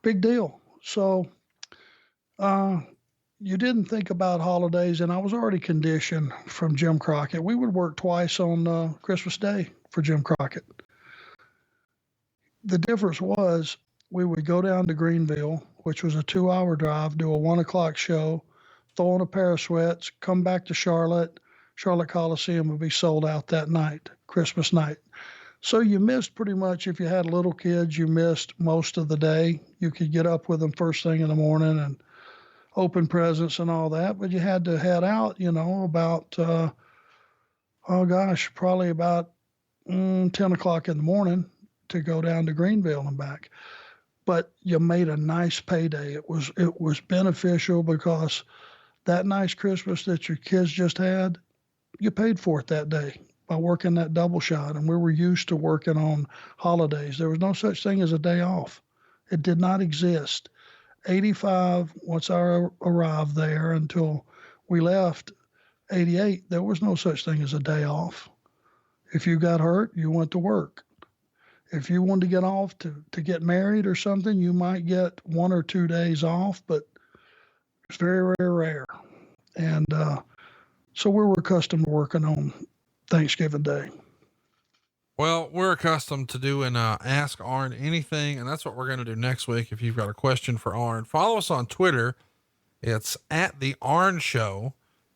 Speaker 2: big deal. So, you didn't think about holidays, and I was already conditioned from Jim Crockett. We would work twice on Christmas Day for Jim Crockett. The difference was we would go down to Greenville, which was a 2-hour drive, do a 1:00 show, throw on a pair of sweats, come back to Charlotte. Charlotte Coliseum would be sold out that night, Christmas night. So you missed pretty much, if you had little kids, you missed most of the day. You could get up with them first thing in the morning and open presents and all that, but you had to head out, you know, about, probably about 10 o'clock in the morning to go down to Greenville and back. But you made a nice payday. It was beneficial because that nice Christmas that your kids just had, you paid for it that day by working that double shot. And we were used to working on holidays. There was no such thing as a day off. It did not exist. 85, once I arrived there until we left, 88, there was no such thing as a day off. If you got hurt, you went to work. If you wanted to get off to get married or something, you might get 1 or 2 days off, but it's very, very rare. And so we were accustomed to working on Thanksgiving Day.
Speaker 1: Well, we're accustomed to doing Ask Arn Anything, and that's what we're going to do next week. If you've got a question for Arn, follow us on Twitter. It's at the Arn Show,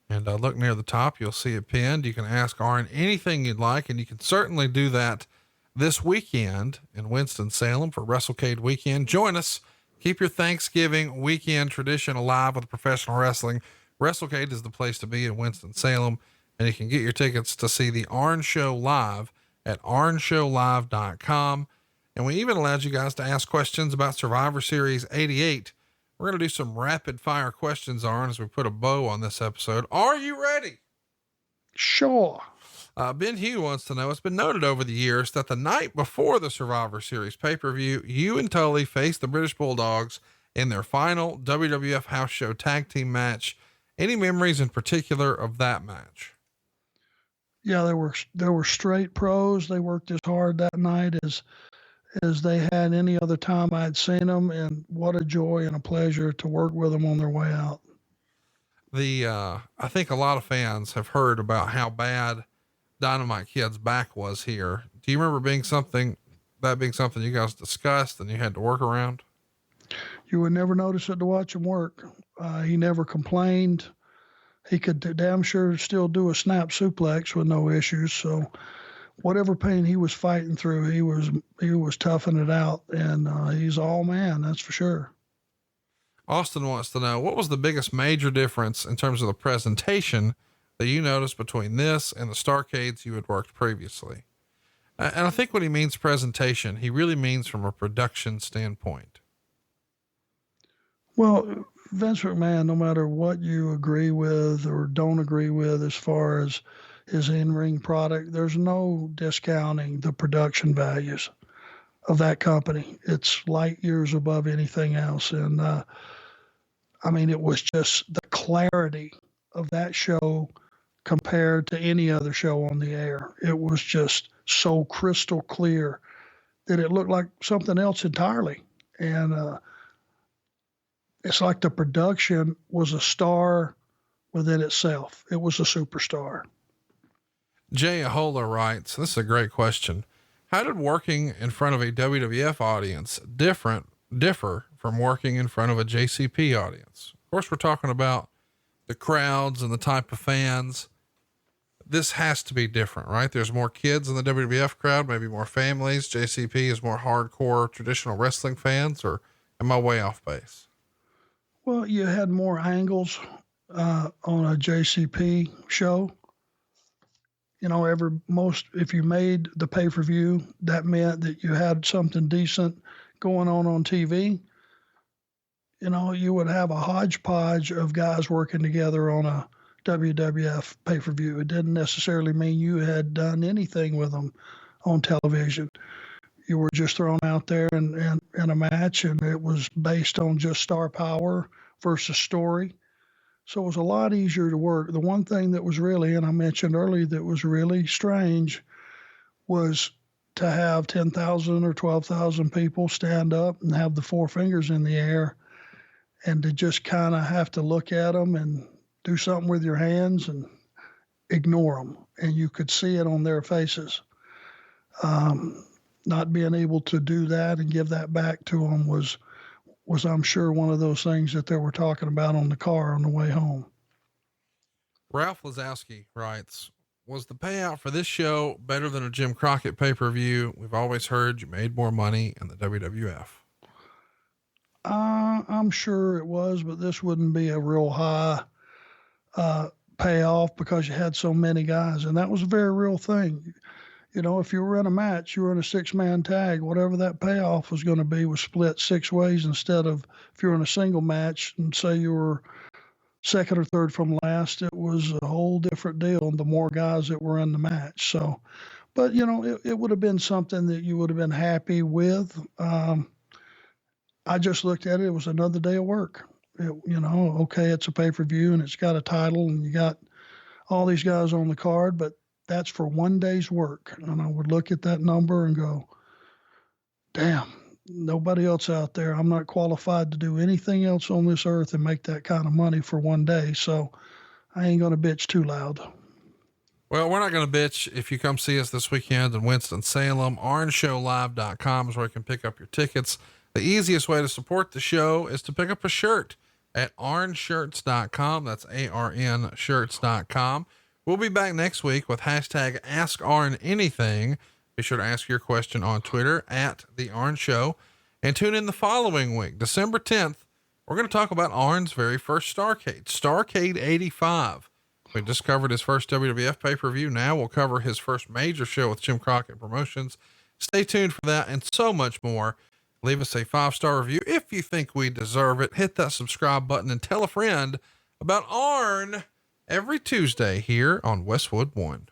Speaker 1: and look near the top. You'll see it pinned. You can ask Arn anything you'd like, and you can certainly do that this weekend in Winston-Salem for WrestleCade weekend. Join us. Keep your Thanksgiving weekend tradition alive with professional wrestling. WrestleCade is the place to be in Winston-Salem, and you can get your tickets to see the Arn Show live at arnshowlive.com. And we even allowed you guys to ask questions about Survivor Series 88. We're going to do some rapid fire questions, Arn, as we put a bow on this episode. Are you ready?
Speaker 2: Sure.
Speaker 1: Ben Hugh wants to know, it's been noted over the years that the night before the Survivor Series pay-per-view, you and Tully faced the British Bulldogs in their final WWF house show tag team match. Any memories in particular of that match?
Speaker 2: Yeah, there were straight pros. They worked as hard that night as they had any other time I had seen them, and what a joy and a pleasure to work with them on their way out.
Speaker 1: I think a lot of fans have heard about how bad Dynamite Kid's back was here. Do you remember being something you guys discussed and you had to work around?
Speaker 2: You would never notice it to watch him work. He never complained. He could damn sure still do a snap suplex with no issues. So whatever pain he was fighting through, he was toughing it out, and he's all man, that's for sure.
Speaker 1: Austin wants to know, what was the biggest major difference in terms of the presentation that you noticed between this and the Starcades you had worked previously? And I think when he means presentation, he really means from a production standpoint.
Speaker 2: Well, Vince McMahon, no matter what you agree with or don't agree with as far as his in-ring product, there's no discounting the production values of that company. It's light years above anything else. And, I mean, it was just the clarity of that show compared to any other show on the air. It was just so crystal clear that it looked like something else entirely. And, it's like the production was a star within itself. It was a superstar.
Speaker 1: Jay Ahola writes, this is a great question. How did working in front of a WWF audience differ from working in front of a JCP audience? Of course, we're talking about the crowds and the type of fans. This has to be different, right? There's more kids in the WWF crowd, maybe more families. JCP is more hardcore traditional wrestling fans, or am I way off base?
Speaker 2: Well, you had more angles on a JCP show. You know, if you made the pay-per-view, that meant that you had something decent going on TV. You know, you would have a hodgepodge of guys working together on a WWF pay-per-view. It didn't necessarily mean you had done anything with them on television. You were just thrown out there in a match, and it was based on just star power versus story. So it was a lot easier to work. The one thing that was really, and I mentioned earlier, that was really strange was to have 10,000 or 12,000 people stand up and have the four fingers in the air, and to just kind of have to look at them and do something with your hands and ignore them. And you could see it on their faces. Not being able to do that and give that back to them was I'm sure one of those things that they were talking about on the car on the way home.
Speaker 1: Ralph Lazowski writes, was the payout for this show better than a Jim Crockett pay-per-view? We've always heard you made more money in the WWF.
Speaker 2: I'm sure it was, but this wouldn't be a real high payoff because you had so many guys, and that was a very real thing. You know, if you were in a match, you were in a 6-man tag, whatever that payoff was going to be was split 6 ways instead of if you were in a single match and say you were second or third from last, it was a whole different deal. The more guys that were in the match. So, but you know, it would have been something that you would have been happy with. I just looked at it. It was another day of work. Okay, it's a pay-per-view and it's got a title and you got all these guys on the card, but that's for one day's work. And I would look at that number and go, damn, nobody else out there. I'm not qualified to do anything else on this earth and make that kind of money for one day. So I ain't going to bitch too loud.
Speaker 1: Well, we're not going to bitch if you come see us this weekend in Winston-Salem. ArnShowLive.com is where you can pick up your tickets. The easiest way to support the show is to pick up a shirt at arnshirts.com. That's ARN shirts.com. We'll be back next week with hashtag Ask Arn Anything. Be sure to ask your question on Twitter at The Arn Show, and tune in the following week, December 10th. We're going to talk about Arn's very first Starrcade 85. We just covered his first WWF pay-per-view. Now we'll cover his first major show with Jim Crockett Promotions. Stay tuned for that and so much more. Leave us a 5-star review if you think we deserve it. Hit that subscribe button and tell a friend about Arn every Tuesday here on Westwood One.